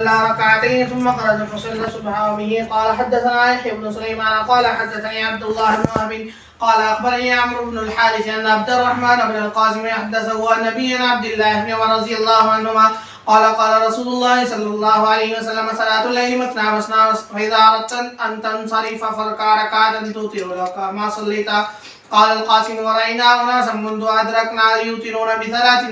ركعتين ثم خرج فصلى الصبح وبه قال حدثنا يحيى بن سليمان قال حدثني عبد الله بن وهب قال اخبرني عمرو بن الحارث ان عبد الرحمن بن القاسم حدثه عن نبينا عبد الله بن عمر رضي الله عنهما قال رسول الله صلى الله عليه وسلم صلاة الليل مثنى مثنى فإذا أردت أن تنصرف فاركع ركعة توتر لك ما صليت. قال القاسم ورأينا أناسا منذ أدركنا يوترون بثلاث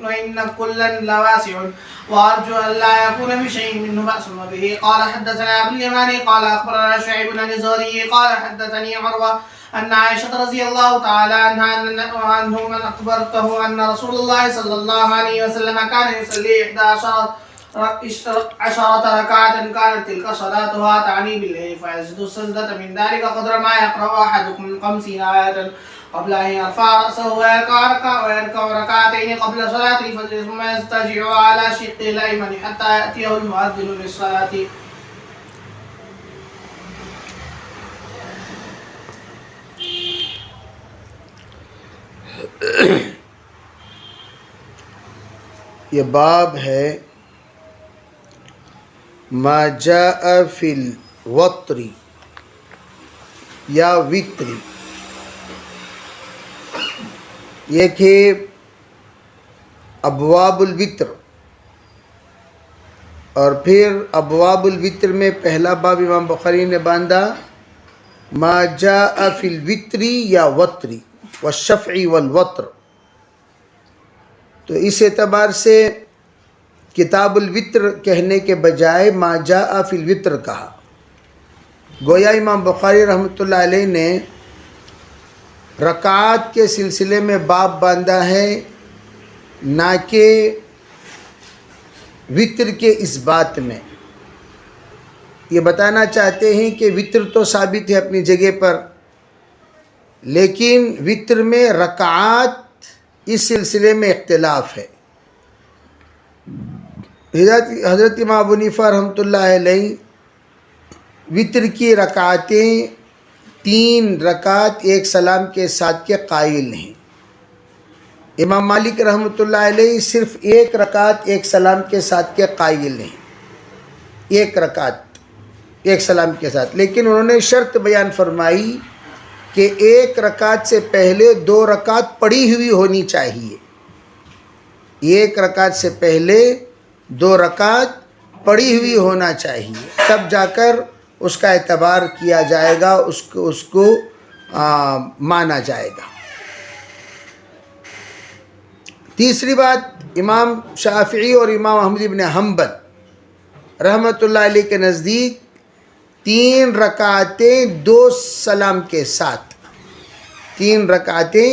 وإن كلا لواسع وأرجو أن لا يكون بشيء منه بأس به. قال حدثنا أبو اليماني قال أخبرنا شعيب بن الزهري قال حدثني عروة أن عائشة رضي الله تعالى عنه من أخبرته أن رسول الله صلى الله عليه وسلم كان يصلي 11 ركعة كانت تلك صلاتها تعني بالليل فيسجد السجدة من ذلك قدر ما يقرأ أحدكم 50 آية قبل أن يرفع رأسه ويركع ركعتين قبل صلاة الفجر ثم يضطجع على شقه الأيمن حتى يأتيه المؤذن للصلاة. یہ باب ہے ما جاء فی الوتر یا وتر. یہ کہ ابواب الوتر، اور پھر ابواب الوتر میں پہلا باب امام بخاری نے باندھا ما جاء فی الوتر یا وتر والشفع والوتر. تو اس اعتبار سے کتاب الوتر کہنے کے بجائے ما جاء فی الوتر کہا. گویا امام بخاری رحمۃ اللہ علیہ نے رکعات کے سلسلے میں باب باندھا ہے، نہ کہ وتر کے اس بات میں. یہ بتانا چاہتے ہیں کہ وتر تو ثابت ہے اپنی جگہ پر، لیکن وتر میں رکعات اس سلسلے میں اختلاف ہے. حضرت امام ابو حنیفہ رحمۃ اللہ علیہ وتر کی رکعتیں 3 رکعت ایک سلام کے ساتھ کے قائل ہیں. امام مالک رحمۃ اللہ علیہ صرف 1 رکعت ایک سلام کے ساتھ کے قائل ہیں، 1 رکعت ایک سلام کے ساتھ. لیکن انہوں نے شرط بیان فرمائی کہ 1 رکعت سے پہلے 2 رکعت پڑھی ہوئی ہونی چاہیے. 1 رکعت سے پہلے 2 رکعت پڑھی ہوئی ہونا چاہیے، تب جا کر اس کا اعتبار کیا جائے گا، اس کو مانا جائے گا. تیسری بات، امام شافعی اور امام احمد بن حنبل رحمۃ اللہ علیہ کے نزدیک 3 رکعتیں 2 سلام کے ساتھ، 3 رکعتیں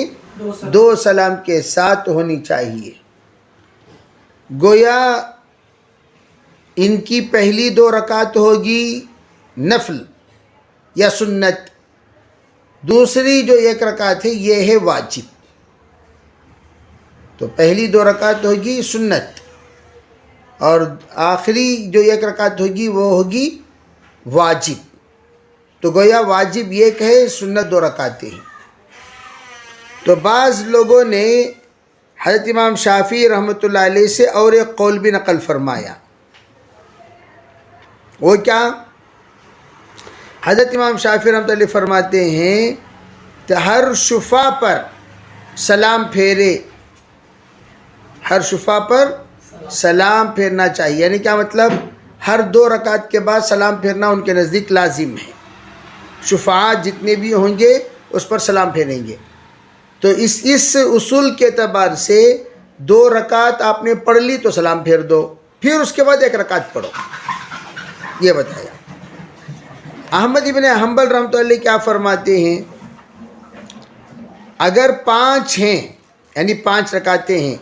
2 سلام کے ساتھ ہونی چاہیے. گویا ان کی پہلی 2 رکعت ہوگی نفل یا سنت، دوسری جو 1 رکعت ہے یہ ہے واجب. تو پہلی 2 رکعت ہوگی سنت، اور آخری جو 1 رکعت ہوگی وہ ہوگی واجب. تو گویا واجب 1 ہے، سنت 2 رکعتیں ہیں. تو بعض لوگوں نے حضرت امام شافعی رحمۃ اللہ علیہ سے اور ایک قول بھی نقل فرمایا. وہ کیا؟ حضرت امام شافعی رحمۃ اللہ علیہ فرماتے ہیں کہ ہر شفا پر سلام پھیرے، ہر شفا پر سلام پھیرنا چاہیے. یعنی کیا مطلب؟ ہر 2 رکعت کے بعد سلام پھیرنا ان کے نزدیک لازم ہے. شفاعت جتنے بھی ہوں گے اس پر سلام پھیریں گے. تو اس اصول کے اعتبار سے 2 رکعت آپ نے پڑھ لی تو سلام پھیر دو، پھر اس کے بعد 1 رکعت پڑھو، یہ بتایا. احمد بن حنبل رحمۃ اللہ کیا فرماتے ہیں؟ اگر 5 ہیں، یعنی 5 رکعتیں ہیں،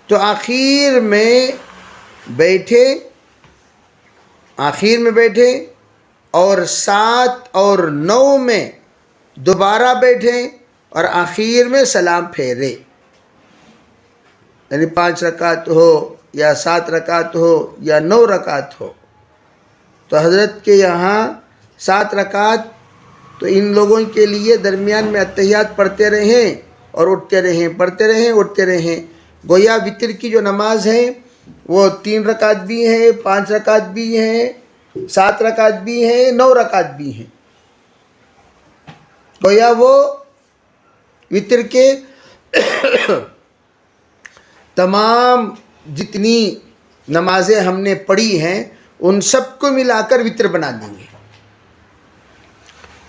تو آخر میں بیٹھے اور 7 اور 9 میں دوبارہ بیٹھیں اور آخر میں سلام پھیرے. یعنی 5 رکعت ہو یا 7 رکعت ہو یا 9 رکعت ہو. تو حضرت کے یہاں 7 رکعت تو ان لوگوں کے لیے درمیان میں اتحیات پڑھتے رہیں اور اٹھتے رہیں، پڑھتے رہیں اٹھتے رہیں. گویا وتر کی جو نماز ہے وہ 3 رکعت بھی ہیں، 5 رکعت بھی ہیں، 7 رکعت بھی ہیں، 9 رکعت بھی ہیں. گویا وہ وتر کے تمام جتنی نمازیں ہم نے پڑھی ہیں ان سب کو ملا کر وتر بنا دیں گے.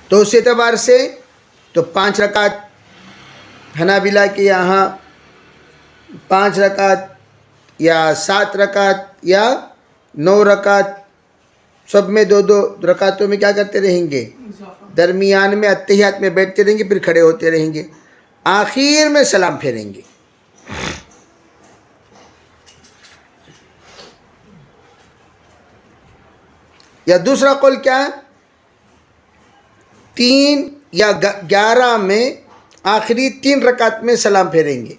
تو اس اعتبار سے تو 5 رکعت حنابلہ کے یہاں 5 رکعت یا 7 رکعت یا 9 رکعت سب میں 2 رکعتوں میں کیا کرتے رہیں گے؟ درمیان میں اتحیات میں بیٹھتے رہیں گے، پھر کھڑے ہوتے رہیں گے، آخر میں سلام پھیریں گے. یا دوسرا قول کیا ہے؟ 3 یا 11 میں آخری 3 رکعت میں سلام پھیریں گے،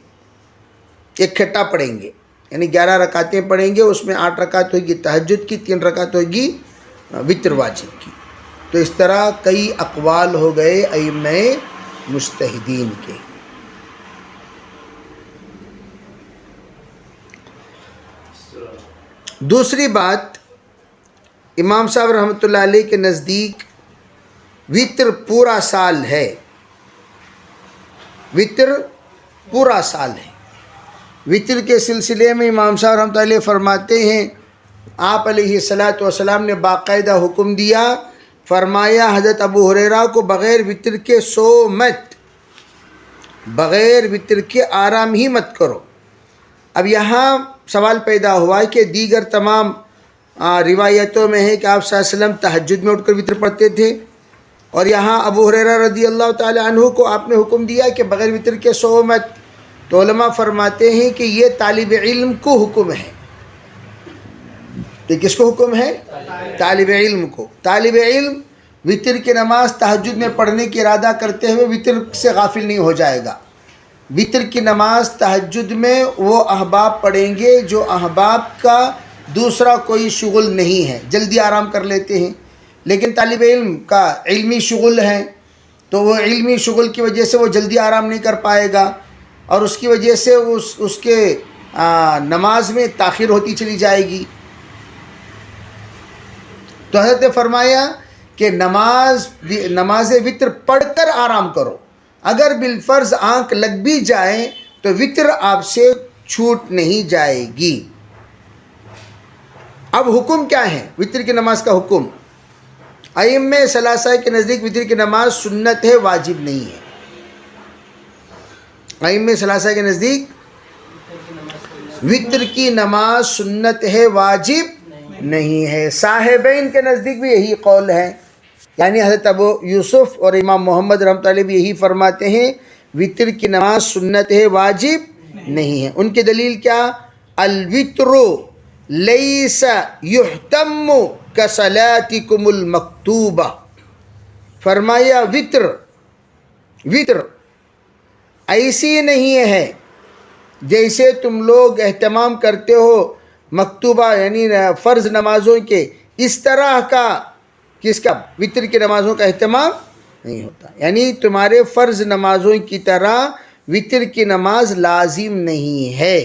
ایک کھٹا پڑھیں گے، یعنی 11 رکعتیں پڑھیں گے، اس میں 8 رکعت ہوگی تہجد کی، 3 رکعت ہوگی وتر واجب کی. تو اس طرح کئی اقوال ہو گئے ائمہ مجتہدین کے. دوسری بات، امام صاحب رحمۃ اللہ علیہ کے نزدیک وتر پورا سال ہے، وتر پورا سال ہے. وتر کے سلسلے میں امام صاحب رحمۃ اللہ علیہ فرماتے ہیں آپ علیہ الصلاۃ والسلام نے باقاعدہ حکم دیا، فرمایا حضرت ابو ہریرہ کو بغیر وتر کے سو مت، بغیر وتر کے آرام ہی مت کرو. اب یہاں سوال پیدا ہوا کہ دیگر تمام روایتوں میں ہے کہ آپ صلی اللہ علیہ وسلم تہجد میں اٹھ کر وتر پڑھتے تھے، اور یہاں ابو ہریرہ رضی اللہ تعالی عنہ کو آپ نے حکم دیا کہ بغیر وتر کے سو مت. تو علماء فرماتے ہیں کہ یہ طالب علم کو حکم ہے. تو کس کو حکم ہے؟ طالب علم کو. طالب علم وتر کی نماز تہجد میں پڑھنے کی ارادہ کرتے ہوئے وتر سے غافل نہیں ہو جائے گا. وتر کی نماز تہجد میں وہ احباب پڑھیں گے جو احباب کا دوسرا کوئی شغل نہیں ہے، جلدی آرام کر لیتے ہیں. لیکن طالب علم کا علمی شغل ہے تو وہ علمی شغل کی وجہ سے وہ جلدی آرام نہیں کر پائے گا، اور اس کی وجہ سے اس کے نماز میں تاخیر ہوتی چلی جائے گی. تو حضرت نے فرمایا کہ نماز وتر پڑھ کر آرام کرو. اگر بالفرض آنکھ لگ بھی جائے تو وتر آپ سے چھوٹ نہیں جائے گی. اب حکم کیا ہے وتر کی نماز کا حکم؟ ائمہ ثلاثہ کے نزدیک وتر کی نماز سنت ہے، واجب نہیں ہے. ائمہ ثلاثہ کے نزدیک وتر کی نماز سنت ہے، واجب نہیں ہے. صاحبین کے نزدیک بھی یہی قول ہے، یعنی حضرت ابو یوسف اور امام محمد رحمۃ اللہ بھی یہی فرماتے ہیں وتر کی نماز سنت ہے، واجب نہیں ہے. ان کی دلیل کیا؟ الوتر لیس یحتم کصلاتکم المکتوبہ. فرمایا وتر ایسی نہیں ہے جیسے تم لوگ اہتمام کرتے ہو مکتوبہ یعنی فرض نمازوں کے، اس طرح کا کس کا وتر کی نمازوں کا اہتمام نہیں ہوتا. یعنی تمہارے فرض نمازوں کی طرح وتر کی نماز لازم نہیں ہے،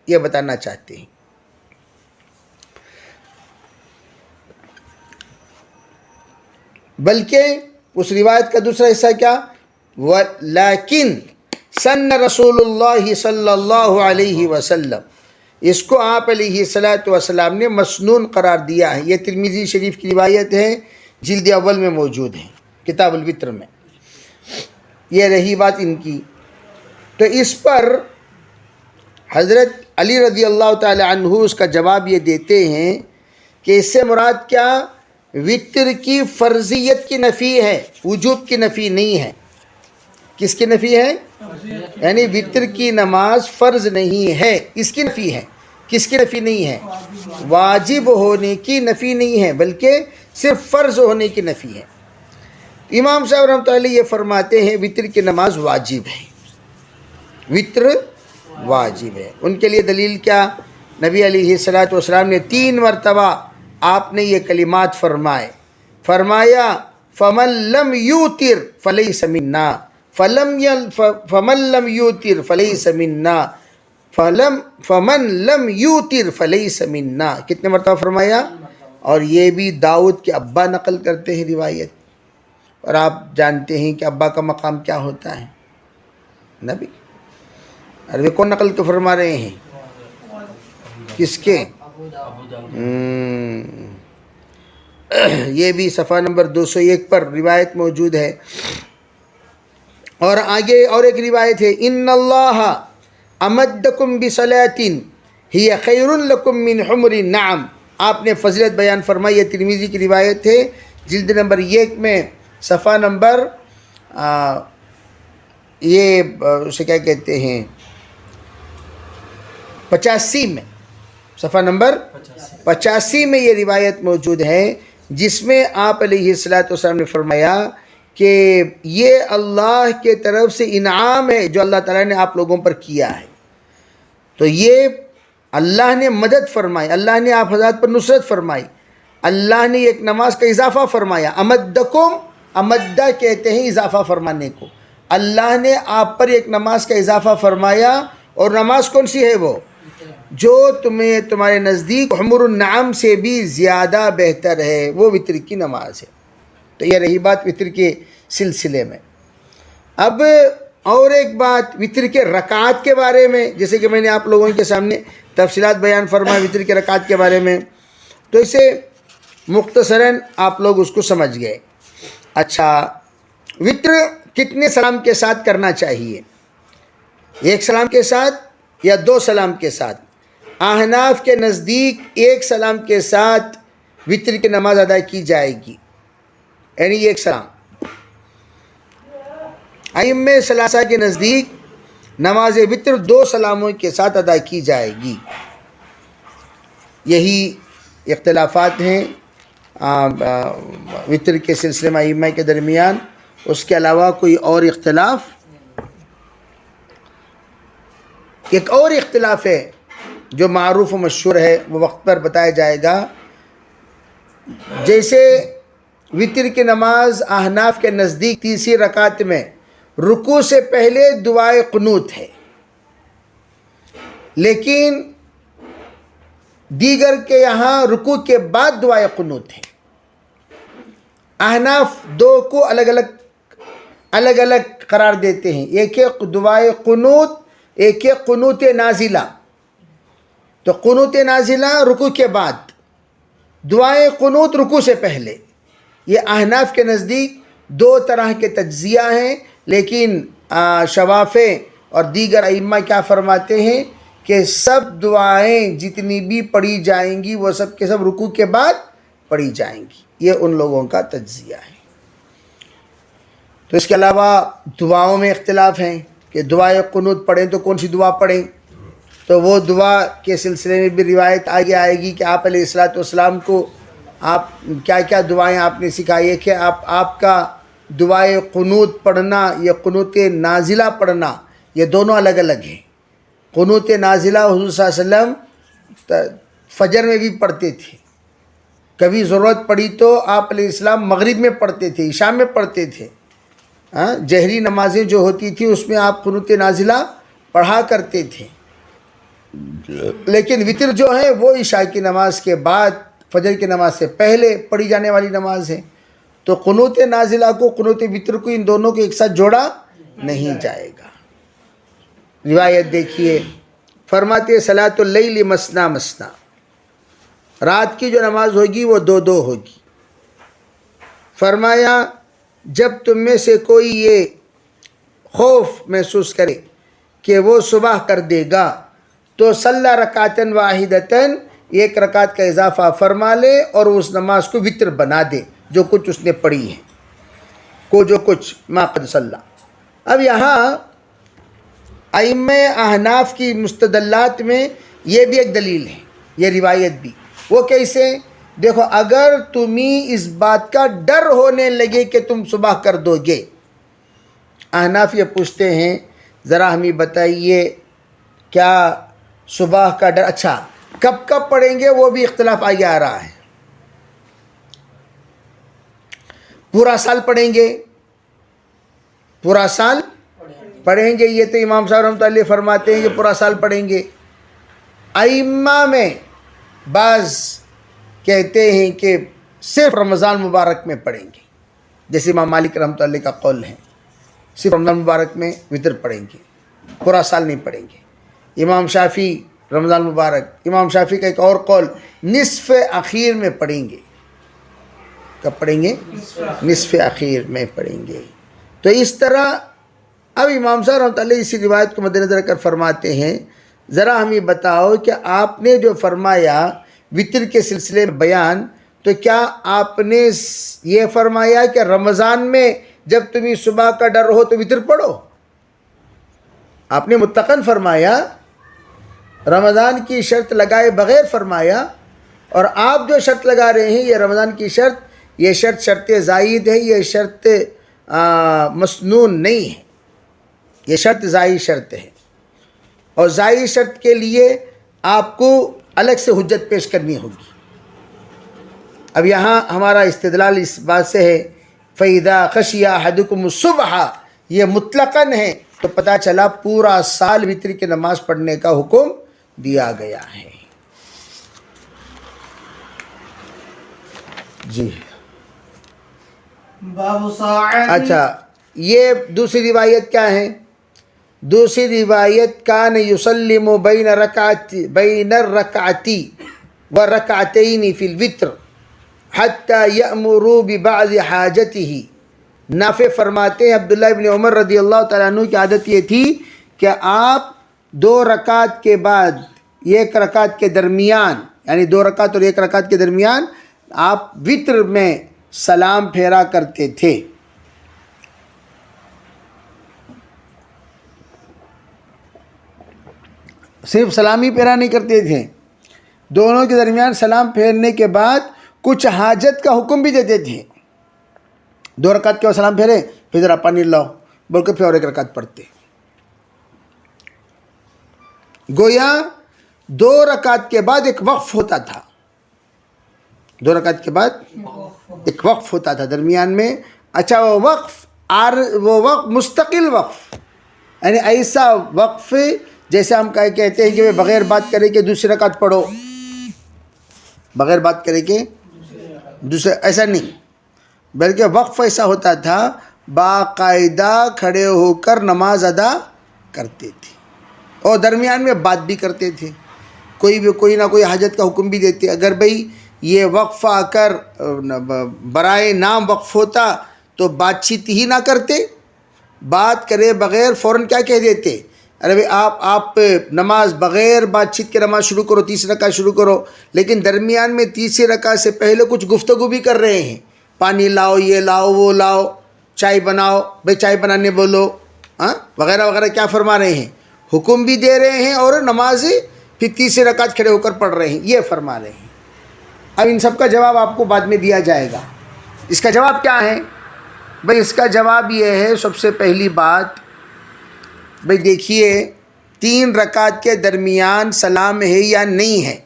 یہ بتانا چاہتے ہیں. بلکہ اس روایت کا دوسرا حصہ کیا؟ لیکن سن رسول اللہ صلی اللہ علیہ وسلم، اس کو آپ علیہ الصلاۃ والسلام نے مسنون قرار دیا ہے. یہ ترمذی شریف کی روایت ہے، جلد اول میں موجود ہے، کتاب الوتر میں. یہ رہی بات ان کی. تو اس پر حضرت علی رضی اللہ تعالی عنہ اس کا جواب یہ دیتے ہیں کہ اس سے مراد کیا؟ وتر کی فرضیت کی نفی ہے، وجوب کی نفی نہیں ہے. کس کی نفی ہے؟ یعنی وتر کی نماز فرض نہیں ہے، اس کی نفی ہے. کس کی نفی نہیں ہے؟ واجب ہونے کی نفی نہیں ہے، بلکہ صرف فرض ہونے کی نفی ہے. امام صاحب رحمۃ اللہ علیہ یہ فرماتے ہیں وتر کی نماز واجب ہے، وتر واجب ہے. ان کے لیے دلیل کیا؟ نبی علیہ الصلاۃ والسلام نے 3 مرتبہ آپ نے یہ کلمات فرمایا فمن لم یوتر فلیس منا، فمن لم یوتر فلیس منا. فمن لم یوتر فلیس منا، کتنے مرتبہ فرمایا؟ اور یہ بھی داؤد کے ابا نقل کرتے ہیں روایت، اور آپ جانتے ہیں کہ ابا کا مقام کیا ہوتا ہے؟ نبی۔ عربی کون نقل کے فرما رہے ہیں؟ کس کے؟ یہ بھی صفحہ نمبر 201 پر روایت موجود ہے۔ اور آگے اور ایک روایت ہے، ان اللہ امدکم بصلاۃ ہی خیر لکم من حمر النعم، آپ نے فضیلت بیان فرمائی، یہ ترمذی کی روایت ہے، جلد نمبر 1 میں صفحہ نمبر یہ اسے کیا کہتے ہیں 85 میں، صفحہ نمبر 85 میں یہ روایت موجود ہے، جس میں آپ علیہ الصلوۃ والسلام نے فرمایا کہ یہ اللہ کے طرف سے انعام ہے جو اللہ تعالیٰ نے آپ لوگوں پر کیا ہے۔ تو یہ اللہ نے مدد فرمائی، اللہ نے آپ حضرات پر نصرت فرمائی، اللہ نے ایک نماز کا اضافہ فرمایا۔ امدکم، امدہ کہتے ہیں اضافہ فرمانے کو، اللہ نے آپ پر ایک نماز کا اضافہ فرمایا، اور نماز کون سی ہے؟ وہ جو تمہارے نزدیک حمر النعم سے بھی زیادہ بہتر ہے، وہ وتر کی نماز ہے۔ تو یہ رہی بات وتر کے سلسلے میں۔ اب اور ایک بات وتر کے رکعات کے بارے میں، جیسے کہ میں نے آپ لوگوں کے سامنے تفصیلات بیان فرمایا وتر کے رکعات کے بارے میں، تو اسے مختصراً آپ لوگ اس کو سمجھ گئے۔ اچھا، وتر کتنے سلام کے ساتھ کرنا چاہیے؟ 1 سلام کے ساتھ یا 2 سلام کے ساتھ؟ احناف کے نزدیک 1 سلام کے ساتھ وتر کی نماز ادا کی جائے گی، یعنی 1 سلام۔ ائمہ ثلاثہ کے نزدیک نماز وتر 2 سلاموں کے ساتھ ادا کی جائے گی۔ یہی اختلافات ہیں وتر کے سلسلے میں ائمہ کے درمیان، اس کے علاوہ کوئی اور اختلاف؟ ایک اور اختلاف ہے جو معروف و مشہور ہے، وہ وقت پر بتایا جائے گا۔ جیسے وتر کی نماز احناف کے نزدیک تیسری رکعت میں رکوع سے پہلے دعائے قنوت ہے، لیکن دیگر کے یہاں رکوع کے بعد دعائے قنوت ہے۔ احناف 2 کو الگ الگ قرار دیتے ہیں، ایک ہے دعائے قنوت، ایک ہے قنوت نازلہ۔ تو قنوت نازلہ رکوع کے بعد، دعائے قنوت رکوع سے پہلے۔ یہ احناف کے نزدیک 2 طرح کے تجزیہ ہیں، لیکن شوافع اور دیگر ائمہ کیا فرماتے ہیں کہ سب دعائیں جتنی بھی پڑھی جائیں گی وہ سب کے سب رکوع کے بعد پڑھی جائیں گی، یہ ان لوگوں کا تجزیہ ہے۔ تو اس کے علاوہ دعاؤں میں اختلاف ہیں کہ دعائے قنوت پڑھیں تو کون سی دعا پڑھیں، تو وہ دعا کے سلسلے میں بھی روایت آگے آئے گی کہ آپ علیہ الصلوۃ والسلام کو آپ کیا کیا دعائیں آپ نے سکھائی ہے، کہ آپ کا دعائے قنوت پڑھنا یا قنوت نازلہ پڑھنا، یہ دونوں الگ الگ ہیں۔ قنوت نازلہ حضور صلی اللہ علیہ وسلم فجر میں بھی پڑھتے تھے، کبھی ضرورت پڑی تو آپ علیہ السلام مغرب میں پڑھتے تھے، عشاء میں پڑھتے تھے۔ جہری نمازیں جو ہوتی تھی اس میں آپ قنوت نازلہ پڑھا کرتے تھے، لیکن وتر جو ہے وہ عشاء کی نماز کے بعد، فجر کی نماز سے پہلے پڑھی جانے والی نماز ہے۔ تو قنوت نازلہ کو قنوت وتر کو ان دونوں کو ایک ساتھ جوڑا نہیں جائے گا۔ روایت دیکھیے، فرماتے صلاۃ اللیل مثنا مثنا، رات کی جو نماز ہوگی وہ 2 ہوگی۔ فرمایا جب تم میں سے کوئی یہ خوف محسوس کرے کہ وہ صبح کر دے گا تو صلی رکعتن واحدتن، 1 رکعت کا اضافہ فرما لے اور اس نماز کو وتر بنا دے جو کچھ اس نے پڑھی ہے، جو کچھ ما قد صلی۔ اب یہاں ائمہ احناف کی مستدلات میں یہ بھی ایک دلیل ہے، یہ روایت بھی۔ وہ کیسے؟ دیکھو، اگر تمہیں اس بات کا ڈر ہونے لگے کہ تم صبح کر دو گے، احناف یہ پوچھتے ہیں ذرا ہمیں بتائیے کیا صبح کا ڈر، اچھا کب پڑھیں گے وہ بھی اختلاف آگے آ رہا ہے۔ پورا سال پڑھیں گے، پورا سال پڑھیں گے یہ تو امام صاحب رحمۃ اللہ علیہ فرماتے ہیں کہ پورا سال پڑھیں گے. ائمہ میں بعض کہتے ہیں کہ صرف رمضان مبارک میں پڑھیں گے، جیسے امام مالک رحمۃ اللہ کا قول ہے، صرف رمضان مبارک میں وطر پڑھیں گے، پورا سال نہیں پڑھیں گے. امام شافعی رمضان مبارک، امام شافعی کا ایک اور قول نصف اخیر میں پڑھیں گے. کب پڑھیں گے؟ نصف اخیر میں پڑھیں گے. تو اس طرح اب امام صاحب رحمۃ اللہ اسی روایت کو مد نظر کر فرماتے ہیں ذرا ہمیں بتاؤ کہ آپ نے جو فرمایا وطر کے سلسلے میں بیان، تو کیا آپ نے یہ فرمایا کہ رمضان میں جب تمہیں صبح کا ڈر ہو تو وطر پڑھو؟ آپ نے مطلقاً فرمایا، رمضان کی شرط لگائے بغیر فرمایا. اور آپ جو شرط لگا رہے ہیں یہ رمضان کی شرط، یہ شرط زائد ہے، یہ شرط مسنون نہیں ہے، یہ شرط زائد شرط ہے. اور زائد شرط کے لیے آپ کو الگ سے حجت پیش کرنی ہوگی. اب یہاں ہمارا استدلال اس بات سے ہے فَإِذَا خَشِيَ أَحَدُكُمُ الصُّبْحَ، یہ مطلقاً ہے، تو پتہ چلا پورا سال وطر کی نماز پڑھنے کا حکم دیا گیا ہے. جی باب ساعت. اچھا، یہ دوسری روایت کیا ہے؟ دوسری روایت کان یسلم بین الرکعتی ورکعتین فی الوتر حتی یأمر ببعض حاجته. نافع فرماتے ہیں عبداللہ ابن عمر رضی اللہ تعالیٰ عنہ کی عادت یہ تھی کہ آپ 2 رکعت کے بعد 1 رکعت کے درمیان، یعنی 2 رکعت اور 1 رکعت کے درمیان آپ وطر میں سلام پھیرا کرتے تھے. صرف سلامی پھیرا نہیں کرتے تھے، دونوں کے درمیان سلام پھیرنے کے بعد کچھ حاجت کا حکم بھی دیتے تھے. 2 رکعت کے بعد سلام پھیرے، پھر ذرا پانی لاؤ بول کے پھر اور 1 رکعت پڑھتے. گویا 2 رکعت کے بعد ایک وقف ہوتا تھا، 2 رکعت کے بعد ایک وقف ہوتا تھا درمیان میں. اچھا، وہ وقف مستقل وقف، یعنی ایسا وقف جیسے ہم کہتے ہیں کہ بغیر بات کرے کہ دوسری رکعت پڑھو، بغیر بات کرے کہ دوسرے، ایسا نہیں، بلکہ وقف ایسا ہوتا تھا باقاعدہ کھڑے ہو کر نماز ادا کرتے تھے اور درمیان میں بات بھی کرتے تھے. کوئی نہ کوئی حاجت کا حکم بھی دیتے. اگر بھئی یہ وقف آ کر برائے نام وقف ہوتا تو بات چیت ہی نہ کرتے، بات کرے بغیر فوراً کیا کہہ دیتے، ارے بھئی آپ نماز بغیر بات چیت کے نماز شروع کرو، تیسری رکعت شروع کرو. لیکن درمیان میں تیسری رکعت سے پہلے کچھ گفتگو بھی کر رہے ہیں، پانی لاؤ، یہ لاؤ، وہ لاؤ، چائے بناؤ، بھئی چائے بنانے بولو، وغیرہ وغیرہ کیا فرما رہے ہیں، حکم بھی دے رہے ہیں اور نماز پھر تیسری رکعت کھڑے ہو کر پڑھ رہے ہیں، یہ فرما رہے ہیں. اب ان سب کا جواب آپ کو بعد میں دیا جائے گا. اس کا جواب کیا ہے؟ بھئی اس کا جواب یہ ہے، سب سے پہلی بات بھئی دیکھیے 3 رکعت کے درمیان سلام ہے یا نہیں ہے.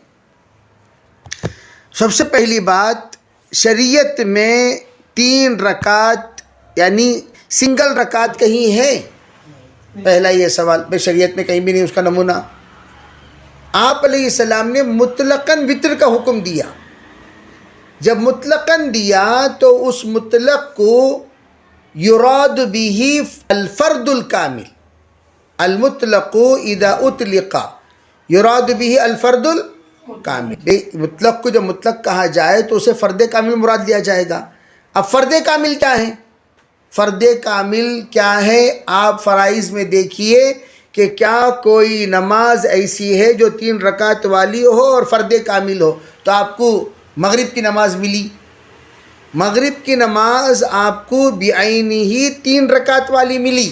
سب سے پہلی بات، شریعت میں 3 رکعت یعنی سنگل رکعت کہیں ہے؟ پہلا یہ سوال، بھئی شریعت میں کہیں بھی نہیں اس کا نمونہ. آپ علیہ السلام نے مطلقاً وطر کا حکم دیا. جب مطلقاً دیا تو اس مطلق کو یراد به الفرد الکامل، المطلق اذا اطلق یراد به الفرد الکامل. مطلق کو جب مطلق کہا جائے تو اسے فرد کامل مراد لیا جائے گا. اب فرد کامل کیا ہے؟ فرد کامل کیا ہے؟ آپ فرائض میں دیکھیے کہ کیا کوئی نماز ایسی ہے جو 3 رکعت والی ہو اور فرد کامل ہو. تو آپ کو مغرب کی نماز ملی، مغرب کی نماز آپ کو بعینی ہی 3 رکعت والی ملی،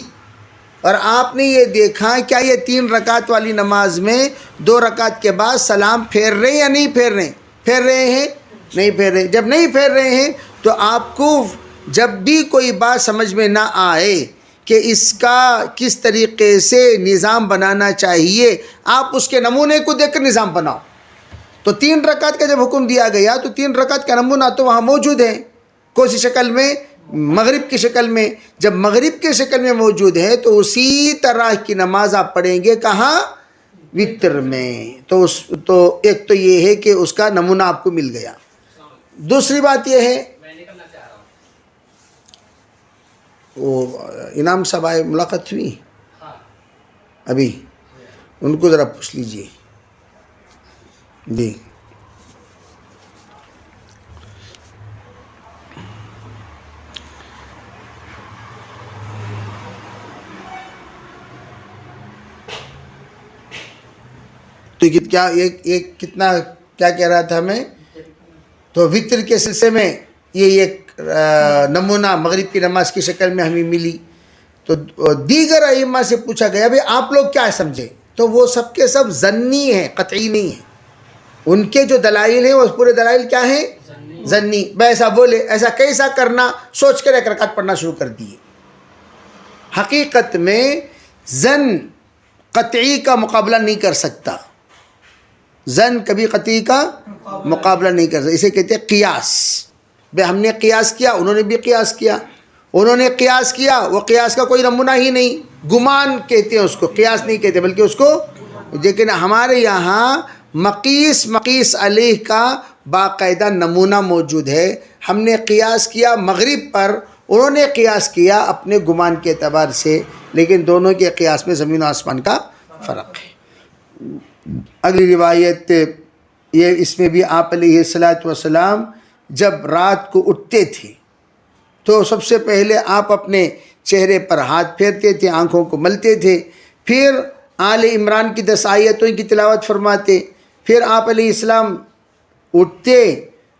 اور آپ نے یہ دیکھا کیا یہ 3 رکعت والی نماز میں 2 رکعت کے بعد سلام پھیر رہے ہیں یا نہیں پھیر رہے ہیں؟ پھیر رہے ہیں؟ نہیں پھیر رہے. جب نہیں پھیر رہے ہیں تو آپ کو جب بھی کوئی بات سمجھ میں نہ آئے کہ اس کا کس طریقے سے نظام بنانا چاہیے، آپ اس کے نمونے کو دیکھ کر نظام بناؤ. تو 3 رکعت کا جب حکم دیا گیا تو 3 رکعت کا نمونہ تو وہاں موجود ہے، کون سی شکل میں؟ مغرب کی شکل میں، جب مغرب کی شکل میں موجود ہے تو اسی طرح کی نماز آپ پڑھیں گے کہاں؟ وتر میں۔ تو ایک تو یہ ہے کہ اس کا نمونہ آپ کو مل گیا۔ دوسری بات یہ ہے، وہ انعام صاحب آئے، ملاقات ہوئی ابھی؟ ان کو ذرا پوچھ لیجئے جی۔ تو کیا ایک کتنا کیا کہہ رہا تھا میں؟ تو وتر کے سلسلے میں یہ ایک نمونہ مغرب کی نماز کی شکل میں ہمیں ملی۔ تو دیگر ائمہ سے پوچھا گیا بھئی آپ لوگ کیا سمجھے؟ تو وہ سب کے سب ظنی ہیں، قطعی نہیں ہیں۔ ان کے جو دلائل ہیں وہ پورے دلائل کیا ہیں؟ ظنی۔ ایسا بولے، ایسا کیسا کرنا، سوچ کر ایک رکعت پڑھنا شروع کر دیے۔ حقیقت میں ظن قطعی کا مقابلہ نہیں کر سکتا، ظن کبھی قطعی کا مقابلہ نہیں کر سکتا۔ اسے کہتے ہیں قیاس۔ بھئی ہم نے قیاس کیا، انہوں نے بھی قیاس کیا، انہوں نے قیاس کیا، وہ قیاس کا کوئی نمونہ ہی نہیں، گمان کہتے ہیں اس کو، قیاس نہیں کہتے بلکہ اس کو۔ لیکن ہمارے یہاں مقیس علیہ کا باقاعدہ نمونہ موجود ہے۔ ہم نے قیاس کیا مغرب پر، انہوں نے قیاس کیا اپنے گمان کے اعتبار سے، لیکن دونوں کے قیاس میں زمین و آسمان کا فرق ہے۔ اگلی روایت یہ، اس میں بھی آپ علیہ السلام جب رات کو اٹھتے تھے تو سب سے پہلے آپ اپنے چہرے پر ہاتھ پھیرتے تھے، آنکھوں کو ملتے تھے، پھر آل عمران کی 10 آیتوں کی تلاوت فرماتے، پھر آپ علیہ السلام اٹھتے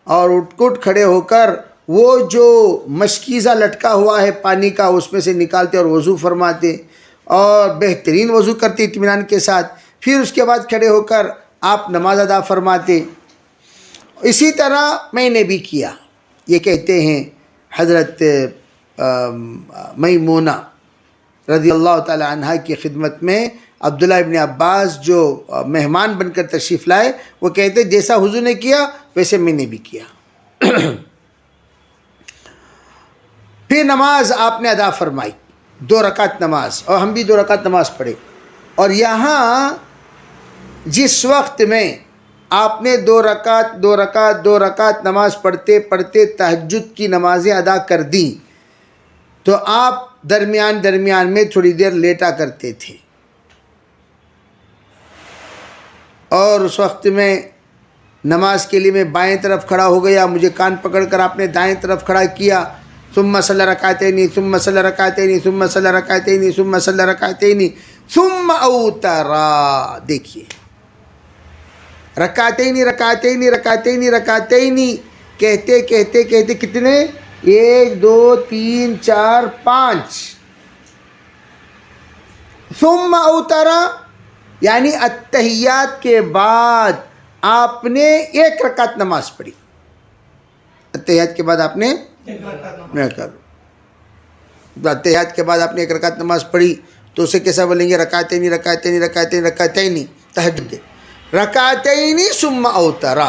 اور اٹھ کھڑے ہو کر وہ جو مشکیزہ لٹکا ہوا ہے پانی کا اس میں سے نکالتے اور وضو فرماتے، اور بہترین وضو کرتے اطمینان کے ساتھ، پھر اس کے بعد کھڑے ہو کر آپ نماز ادا فرماتے۔ اسی طرح میں نے بھی کیا۔ یہ کہتے ہیں حضرت میمونہ رضی اللہ تعالی عنہ کی خدمت میں عبداللہ ابن عباس جو مہمان بن کر تشریف لائے، وہ کہتے جیسا حضور نے کیا ویسے میں نے بھی کیا۔ پھر نماز آپ نے ادا فرمائی، 2 رکعت نماز، اور ہم بھی 2 رکعت نماز پڑھے۔ اور یہاں جس وقت میں آپ نے 2 رکعت نماز پڑھتے پڑھتے تہجد کی نمازیں ادا کر دیں، تو آپ درمیان میں تھوڑی دیر لیٹا کرتے تھے، اور اس وقت میں نماز کے لیے میں بائیں طرف کھڑا ہو گیا، مجھے کان پکڑ کر آپ نے دائیں طرف کھڑا کیا، ثم صلی رکعتین ثم صلی رکعتین ثم صلی رکعتین ثم صلی رکعتین ثم اوترا۔ دیکھیے رکعتین کہتے کتنے؟ 1 2 3 4 5، ثم اوترا یعنی اتحیات کے بعد آپ نے 1 رکعت نماز پڑھی۔ اتحیات کے بعد آپ نے اتحیات کے بعد آپ نے 1 رکعت نماز پڑھی، تو اسے کیسا بولیں گے؟ رکعتین تہجد، رکعتین ثم اوترا۔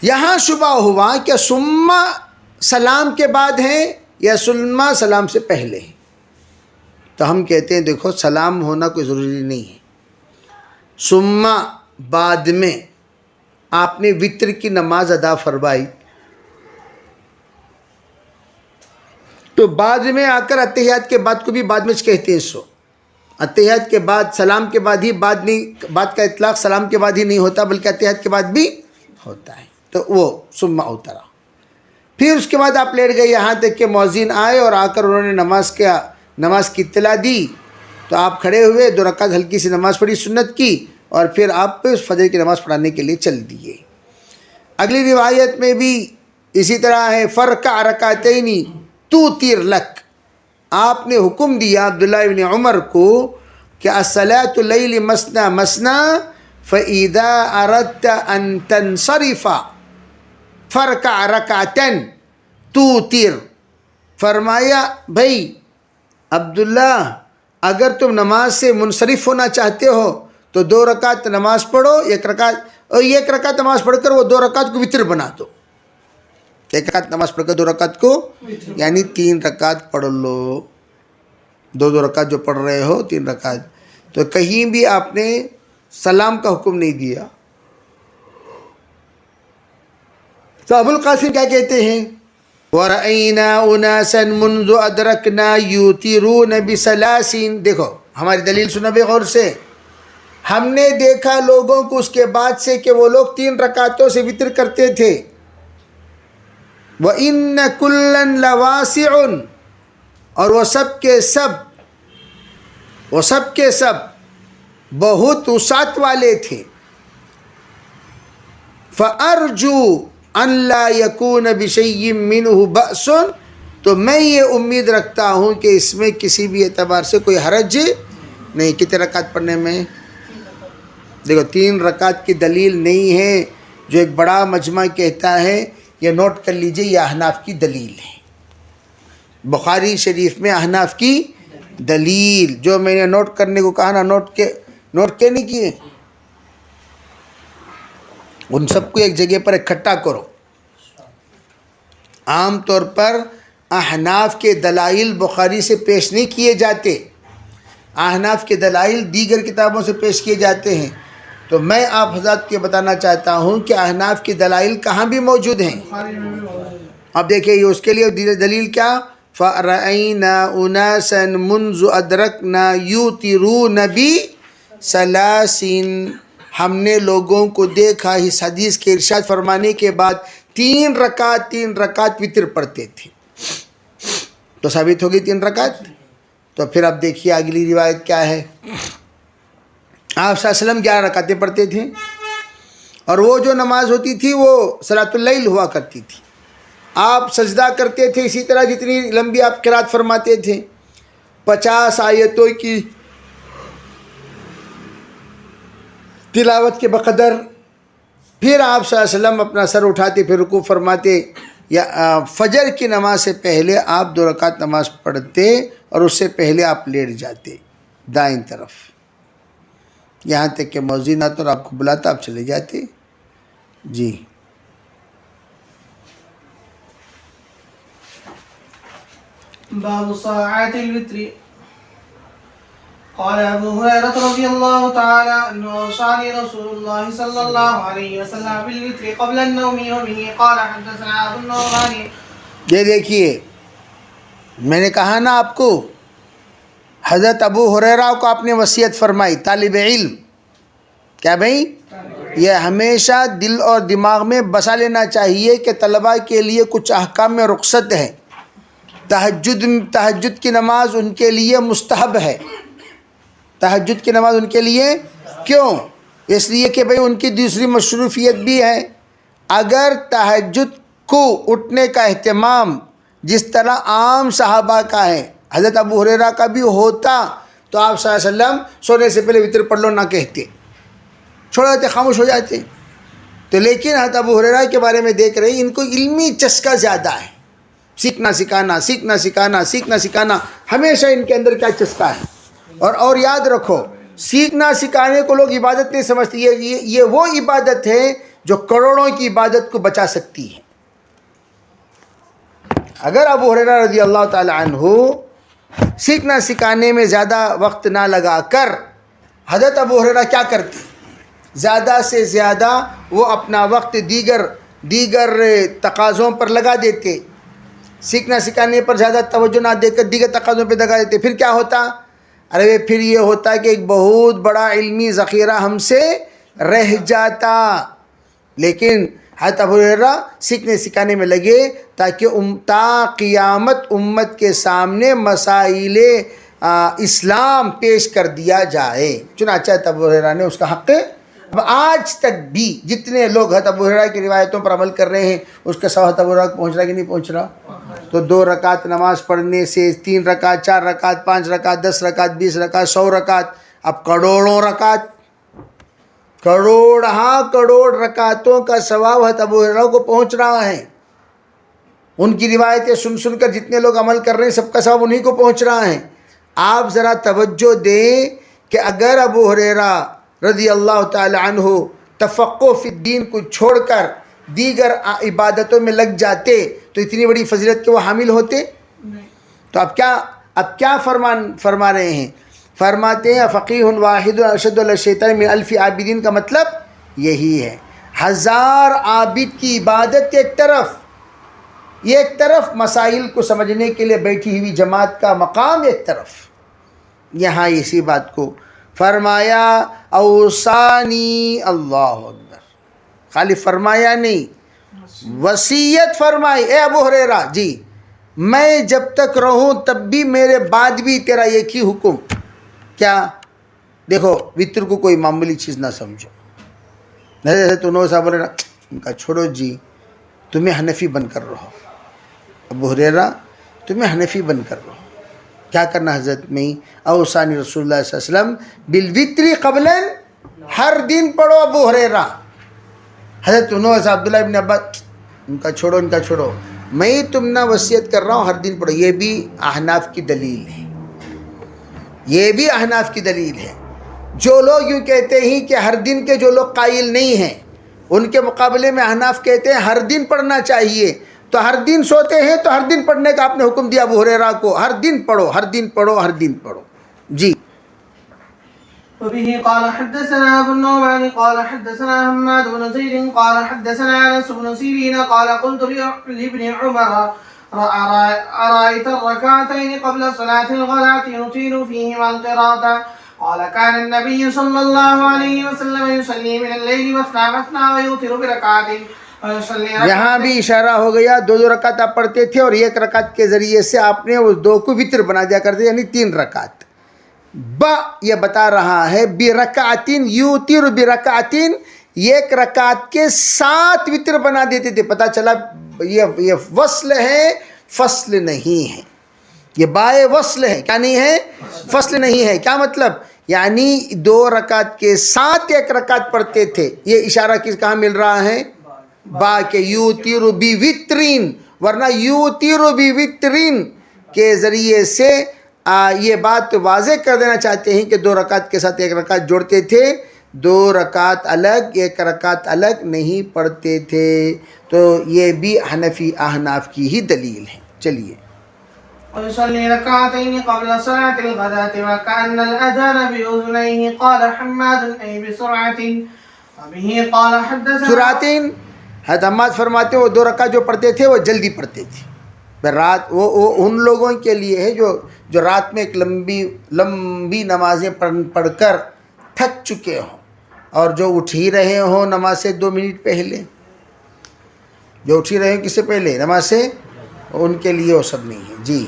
یہاں شبہ ہوا کہ ثم سلام کے بعد ہے یا ثم سلام سے پہلے ہے؟ تو ہم کہتے ہیں دیکھو سلام ہونا کوئی ضروری نہیں ہے، ثم بعد میں آپ نے وتر کی نماز ادا فرمائی، تو بعد میں آ کر اتحیات کے بعد کو بھی بعد میں کہتے ہیں۔ سو اتحیات کے بعد سلام کے بعد ہی بعد کا اطلاق سلام کے بعد ہی نہیں ہوتا بلکہ اتحیات کے بعد بھی ہوتا ہے، تو وہ ثم اوترا۔ پھر اس کے بعد آپ لیٹ گئے یہاں تک کہ مؤذن آئے اور آ کر انہوں نے نماز کی اطلاع دی، تو آپ کھڑے ہوئے، 2 رکعت ہلکی سی نماز پڑھی سنت کی، اور پھر آپ فجر کی نماز پڑھانے کے لیے چل دیے۔ اگلی روایت میں بھی اسی طرح ہے، فرکع رکعتین توتر لک۔ آپ نے حکم دیا عبداللہ ابن عمر کو کہ الصلاۃ اللیل مثنی مثنی فاذا اردت ان تنصرف فرکع رکعتین توتر۔ فرمایا بھائی عبداللہ اگر تم نماز سے منصرف ہونا چاہتے ہو تو 2 رکعت نماز پڑھو، 1 رکعت نماز پڑھ کر وہ 2 رکعت کو وتر بنا دو۔ ایک رکعت نماز پڑھ کر 2 رکعت کو یعنی 3 رکعت پڑھ لو. 2 رکعت جو پڑھ رہے ہو 3 رکعت. تو کہیں بھی آپ نے سلام کا حکم نہیں دیا. تو ابو القاسم کیا کہتے ہیں؟ وَرَأَيْنَا أُنَاسًا مُنْذُ أَدْرَكْنَا يُوتِرُونَ بِثَلَاثٍ. دیکھو ہماری دلیل سنا بے غور سے. ہم نے دیکھا لوگوں کو اس کے بعد سے کہ وہ لوگ 3 رکعتوں سے وطر کرتے تھے. وَإِنَّ كُلًّا لَوَاسِعٌ. اور وہ سب کے سب بہت وسعت والے تھے. فَأَرْجُو أَن لَا يَكُونَ بِشَيْءٍ مِّنْهُ بَأْسٌ. تو میں یہ امید رکھتا ہوں کہ اس میں کسی بھی اعتبار سے کوئی حرج نہیں. کتنے رکعت پڑھنے میں؟ دیکھو 3 رکعت کی دلیل نہیں ہے جو ایک بڑا مجمع کہتا ہے. یہ نوٹ کر لیجئے، یہ احناف کی دلیل ہے. بخاری شریف میں احناف کی دلیل جو میں نے نوٹ کرنے کو کہا نا، نوٹ کے نہیں کیے، ان سب کو ایک جگہ پر اکٹھا کرو. عام طور پر احناف کے دلائل بخاری سے پیش نہیں کیے جاتے. احناف کے دلائل دیگر کتابوں سے پیش کیے جاتے ہیں. تو میں آپ حضرات کو بتانا چاہتا ہوں کہ احناف کی دلائل کہاں بھی موجود ہیں. اب دیکھیں یہ اس کے لیے دلیل کیا؟ فَرَأَيْنَا أُنَاسًا مُنْذُ أَدْرَكْنَا يُوتِرُونَ بِثَلَاثٍ. ہم نے لوگوں کو دیکھا اس حدیث کے ارشاد فرمانے کے بعد 3 رکعت وطر پڑھتے تھے. تو ثابت ہوگی 3 رکعت. تو پھر اب دیکھیے اگلی روایت کیا ہے. آپ صلی اللہ علیہ وسلم 11 رکعتیں پڑھتے تھے، اور وہ جو نماز ہوتی تھی وہ صلاۃ اللیل ہوا کرتی تھی. آپ سجدہ کرتے تھے اسی طرح جتنی لمبی آپ قرات فرماتے تھے، 50 آیتوں کی تلاوت کے بقدر. پھر آپ صلی اللہ علیہ وسلم اپنا سر اٹھاتے، پھر رکوع فرماتے. یا فجر کی نماز سے پہلے آپ 2 رکعت نماز پڑھتے اور اس سے پہلے آپ لیٹ جاتے دائیں طرف، یہاں تک کہ مؤذن آتا اور آپ کو بلاتا آپ چلے جاتے. جی باب ساعات الوتر. قال ابو هريره رضي الله تعالى عنه اوصاني رسول الله صلى الله عليه وسلم بالوتر قبل النوم وبه قال حدثنا ابو النعمان. یہ دیکھیے میں نے کہا نا آپ کو، حضرت ابو ہریرہ کو آپ نے وصیت فرمائی. طالب علم کیا بھائی، یہ ہمیشہ دل اور دماغ میں بسا لینا چاہیے کہ طلباء کے لیے کچھ احکام میں رخصت ہے. تہجد کی نماز ان کے لیے مستحب ہے. تہجد کی نماز ان کے لیے کیوں؟ اس لیے کہ بھئی ان کی دوسری مصروفیت بھی ہے. اگر تہجد کو اٹھنے کا اہتمام جس طرح عام صحابہ کا ہے، حضرت ابو ہریرہ کا بھی ہوتا، تو آپ صلی اللہ علیہ وسلم سونے سے پہلے وطر پڑھ لو نہ کہتے، چھوڑ دیتے، خاموش ہو جاتے. تو لیکن حضرت ابو ہریرہ کے بارے میں دیکھ رہے ہیں ان کو علمی چسکا زیادہ ہے. سیکھنا سکھانا ہمیشہ ان کے اندر کیا چسکا ہے. اور یاد رکھو، سیکھنا سکھانے کو لوگ عبادت نہیں سمجھتے. یہ وہ عبادت ہے جو کروڑوں کی عبادت کو بچا سکتی ہے. اگر ابو ہریرہ رضی اللہ تعالی عنہ سیکھنا سکھانے میں زیادہ وقت نہ لگا کر، حضرت ابو ہریرہ کیا کرتے؟ زیادہ سے زیادہ وہ اپنا وقت دیگر تقاضوں پر لگا دیتے. سیکھنا سکھانے پر زیادہ توجہ نہ دے کر دیگر تقاضوں پہ لگا دیتے. پھر کیا ہوتا؟ پھر یہ ہوتا کہ ایک بہت بڑا علمی ذخیرہ ہم سے رہ جاتا. لیکن حضرت ابو ہریرہ سیکھنے سکھانے میں لگے تاکہ تا قیامت امت کے سامنے مسائل اسلام پیش کر دیا جائے. چنانچہ حضرت ابو ہریرہ نے اس کا حق. اب آج تک بھی جتنے لوگ حضرت ابو ہریرہ کی روایتوں پر عمل کر رہے ہیں، اس کا ثواب حضرت ابو ہریرہ کو پہنچ رہا کہ نہیں پہنچ رہا؟ تو 2 رکعت نماز پڑھنے سے 3 رکعت، 4 رکعت، 5 رکعت، 10 رکعت، 20 رکعت، 100 رکعت، اب کروڑوں رکعت، کروڑ رکعتوں کا ثواب حضرت ابو ہریرہ کو پہنچ رہا ہے. ان کی روایتیں سن کر جتنے لوگ عمل کر رہے ہیں سب کا ثواب انہی کو پہنچ رہا ہے. آپ ذرا توجہ دیں کہ اگر ابو ہریرہ رضی اللہ تعالی عنہ تفقہ فی الدین کو چھوڑ کر دیگر عبادتوں میں لگ جاتے تو اتنی بڑی فضیلت کے وہ حامل ہوتے؟ تو اب کیا فرما رہے ہیں؟ فرماتے ہیں فقیہ واحد ارشد الشیطان من الف عابدین کا مطلب یہی ہے، 1000 عابد کی عبادت ایک طرف مسائل کو سمجھنے کے لیے بیٹھی ہوئی جماعت کا مقام ایک طرف. یہاں اسی بات کو فرمایا اوصانی اللہ اکبر، خالی فرمایا نہیں، وصیت فرمائی. اے ابو ہریرہ جی، میں جب تک رہوں تب بھی میرے بعد بھی تیرا ایک ہی حکم. کیا؟ دیکھو وطر کو کوئی معمولی چیز نہ سمجھو. جیسے تو نو صاحب بولے نا، ان کا چھوڑو جی، تمہیں حنفی بن کر رہو. ابو ہریرہ تمہیں حنفی بن کر رہو. کیا کرنا حضرت میں؟ اوصانی رسول اللہ صلی اللہ علیہ وسلم بالوتر قبلا، ہر دن پڑھو. ابو ہریرہ حضرت انہوں سے عبداللہ ابن عباس، ان کا چھوڑو، میں تم نہ وصیت کر رہا ہوں ہر دن پڑھو. یہ بھی احناف کی دلیل ہے، یہ بھی احناف کی دلیل ہے. جو لوگ یوں کہتے ہیں کہ ہر دن کے جو لوگ قائل نہیں ہیں ان کے مقابلے میں احناف کہتے ہیں ہر دن پڑھنا چاہیے. تو ہر دن سوتے ہیں تو ہر دن پڑھنے کا آپ نے حکم دیا ابو ہریرہ کو، ہر دن پڑھو. جی. وبه قال حدثنا ابو النعمان قال حدثنا حماد بن زيد قال حدثنا انس بن سيرين قال قلت لابن عمر أرأيت الركعتين قبل صلاة الغداة يطيل فيهما القراءة؟ قال كان النبي صلى الله عليه وسلم يصلي من الليل مثنى ويوتر بركعة. یہاں بھی اشارہ ہو گیا، 2 رکعت آپ پڑھتے تھے اور 1 رکعت کے ذریعے سے آپ نے اس 2 کو وتر بنا دیا کرتے، یعنی 3 رکعت. یہ بتا رہا ہے برکعتین یوتر برکعتین، 1 رکعت کے 7 وتر بنا دیتے تھے. پتہ چلا یہ وصل ہے، فصل نہیں ہے. یہ بائے وصل ہے، کیا نہیں ہے؟ فصل نہیں ہے. کیا مطلب؟ یعنی 2 رکعت کے 7 1 رکعت پڑھتے تھے. یہ اشارہ کہاں مل رہا ہے؟ با کے یوتر بوترین، ورنہ یوتر بوترین کے ذریعے سے یہ بات واضح کر دینا چاہتے ہیں کہ 2 رکعت کے ساتھ 1 رکعت جوڑتے تھے، 2 رکعت الگ 1 رکعت الگ نہیں پڑھتے تھے. تو یہ بھی حنفی احناف کی ہی دلیل ہے. چلیے. ويصلي ركعتين قبل صلاة الغداة وكأن الأذان بأذنيه. قال حماد أي بسرعة. وبه قال حدثنا سرعتين. حضرت حماد فرماتے ہیں وہ 2 رکعت جو پڑھتے تھے وہ جلدی پڑھتے تھے. رات وہ ان لوگوں کے لیے ہے جو رات میں ایک لمبی نمازیں پڑھ کر تھک چکے ہوں اور جو اٹھ ہی رہے ہوں نماز سے 2 منٹ پہلے، جو اٹھ ہی رہے ہیں کس سے پہلے؟ نماز سے، ان کے لیے وہ سب نہیں ہے. جی.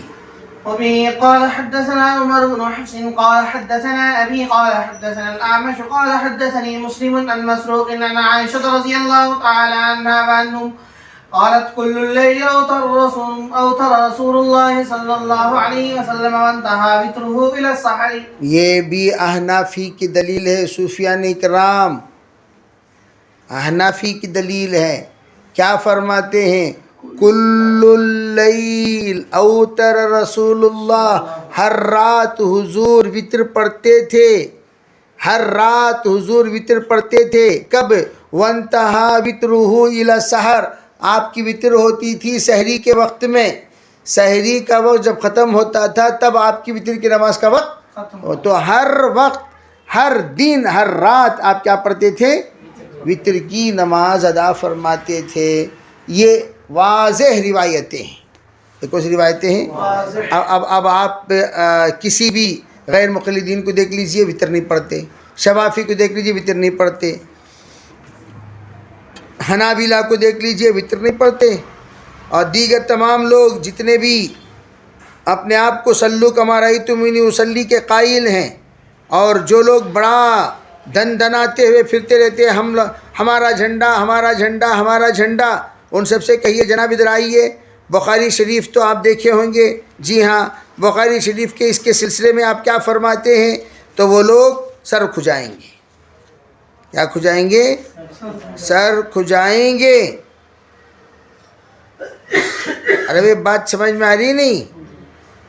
وبه قال حدثنا عمر بن حفص قال حدثنا أبي قال حدثنا الأعمش قال حدثني مسلم عن مسروق عن عائشة رضي الله تعالى عنها وأنهم قالت كل الليل أوتر رسول الله صلى الله عليه وسلم وانتهى وتره إلى السحر. یہ بھی احنافی کی دلیل ہے. صوفیان اکرام احنافی کی دلیل ہے. کیا فرماتے ہیں؟ کل اللیل اوتر رسول اللہ، ہر رات حضور وتر پڑھتے تھے، ہر رات حضور وتر پڑھتے تھے. کب؟ وانتہا وترہ الی السحر، آپ کی وتر ہوتی تھی سحری کے وقت میں. سحری کا وقت جب ختم ہوتا تھا تب آپ کی وتر کی نماز کا وقت ختم. تو ہر وقت، ہر دن، ہر رات آپ کیا پڑھتے تھے؟ وتر کی نماز ادا فرماتے تھے. یہ واضح روایتیں ہیں. کون سی روایتیں ہیں؟ اب آپ کسی بھی غیر مقلدین کو دیکھ لیجئے، وتر نہیں پڑھتے. شوافی کو دیکھ لیجئے، وتر نہیں پڑھتے. حنابلہ کو دیکھ لیجئے، وتر نہیں پڑھتے. اور دیگر تمام لوگ جتنے بھی اپنے آپ کو صلو کما رأیتمونی اصلی کے قائل ہیں، اور جو لوگ بڑا دن دناتے ہوئے پھرتے رہتے ہیں ہمارا جھنڈا، ہمارا جھنڈا، ہمارا جھنڈا، ان سب سے کہیے جناب ادھر آئیے. بخاری شریف تو آپ دیکھے ہوں گے. جی ہاں، بخاری شریف کے اس کے سلسلے میں آپ کیا فرماتے ہیں؟ تو وہ لوگ سر کھجائیں گے. کیا کھجائیں گے؟ سر کھجائیں گے. ارے بات سمجھ میں آ رہی نہیں؟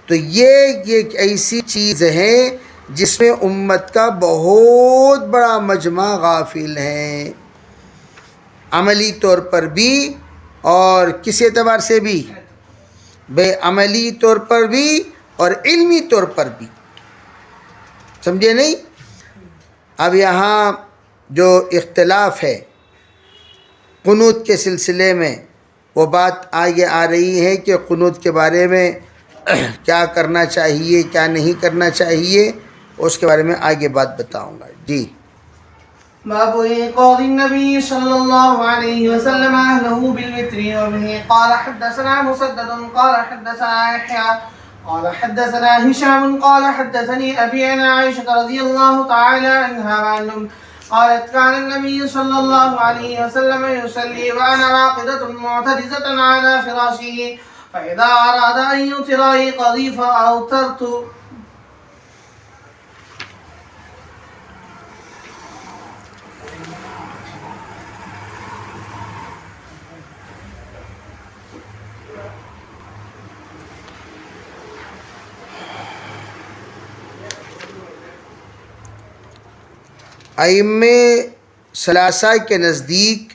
تو یہ ایک ایسی چیز ہے جس میں امت کا بہت بڑا مجمع غافل ہے. عملی طور پر بھی اور کس اعتبار سے بھی؟ بے عملی طور پر بھی اور علمی طور پر بھی. سمجھے نہیں؟ اب یہاں جو اختلاف ہے قنوت کے سلسلے میں وہ بات آگے آ رہی ہے کہ قنوت کے بارے میں کیا کرنا چاہیے کیا نہیں کرنا چاہیے، اس کے بارے میں آگے بات بتاؤں گا. جی باب إيقاظ النبي صلى الله عليه وسلم أهله بالوتر. وبه قال حدثنا مسدد قال حدثنا يحيى قال حدثنا هشام قال حدثني أبي عن عائشة رضي الله تعالى عنها قالت كان النبي صلى الله عليه وسلم يصلي وأنا راقدة معترضة على فراشه فإذا أراد أن يوتر أيقظني فأوترت. ائمہ ثلاثہ کے نزدیک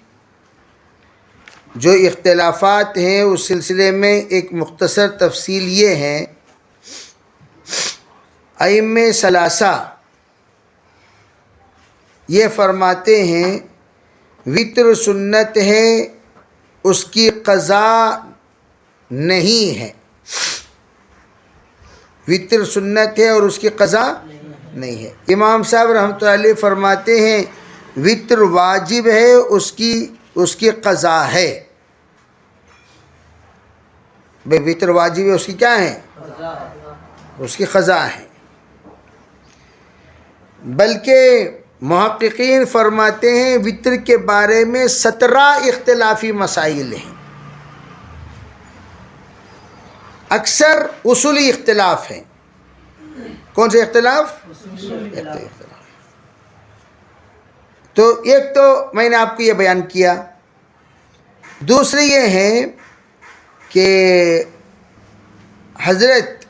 جو اختلافات ہیں اس سلسلے میں ایک مختصر تفصیل یہ ہے. ائمہ ثلاثہ یہ فرماتے ہیں وتر سنت ہے، اس کی قضا نہیں ہے. وتر سنت ہے اور اس کی قضا نہیں ہے. امام صاحب رحمۃ اللہ علیہ فرماتے ہیں وتر واجب ہے، اس کی قضا ہے. بے وتر واجب ہے، اس کی کیا ہے؟ اس کی قضا ہے. بلکہ محققین فرماتے ہیں وتر کے بارے میں 17 اختلافی مسائل ہیں. اکثر اصولی اختلاف ہیں. کون سے اختلاف؟ تو ایک تو میں نے آپ کو یہ بیان کیا. دوسری یہ ہے کہ حضرت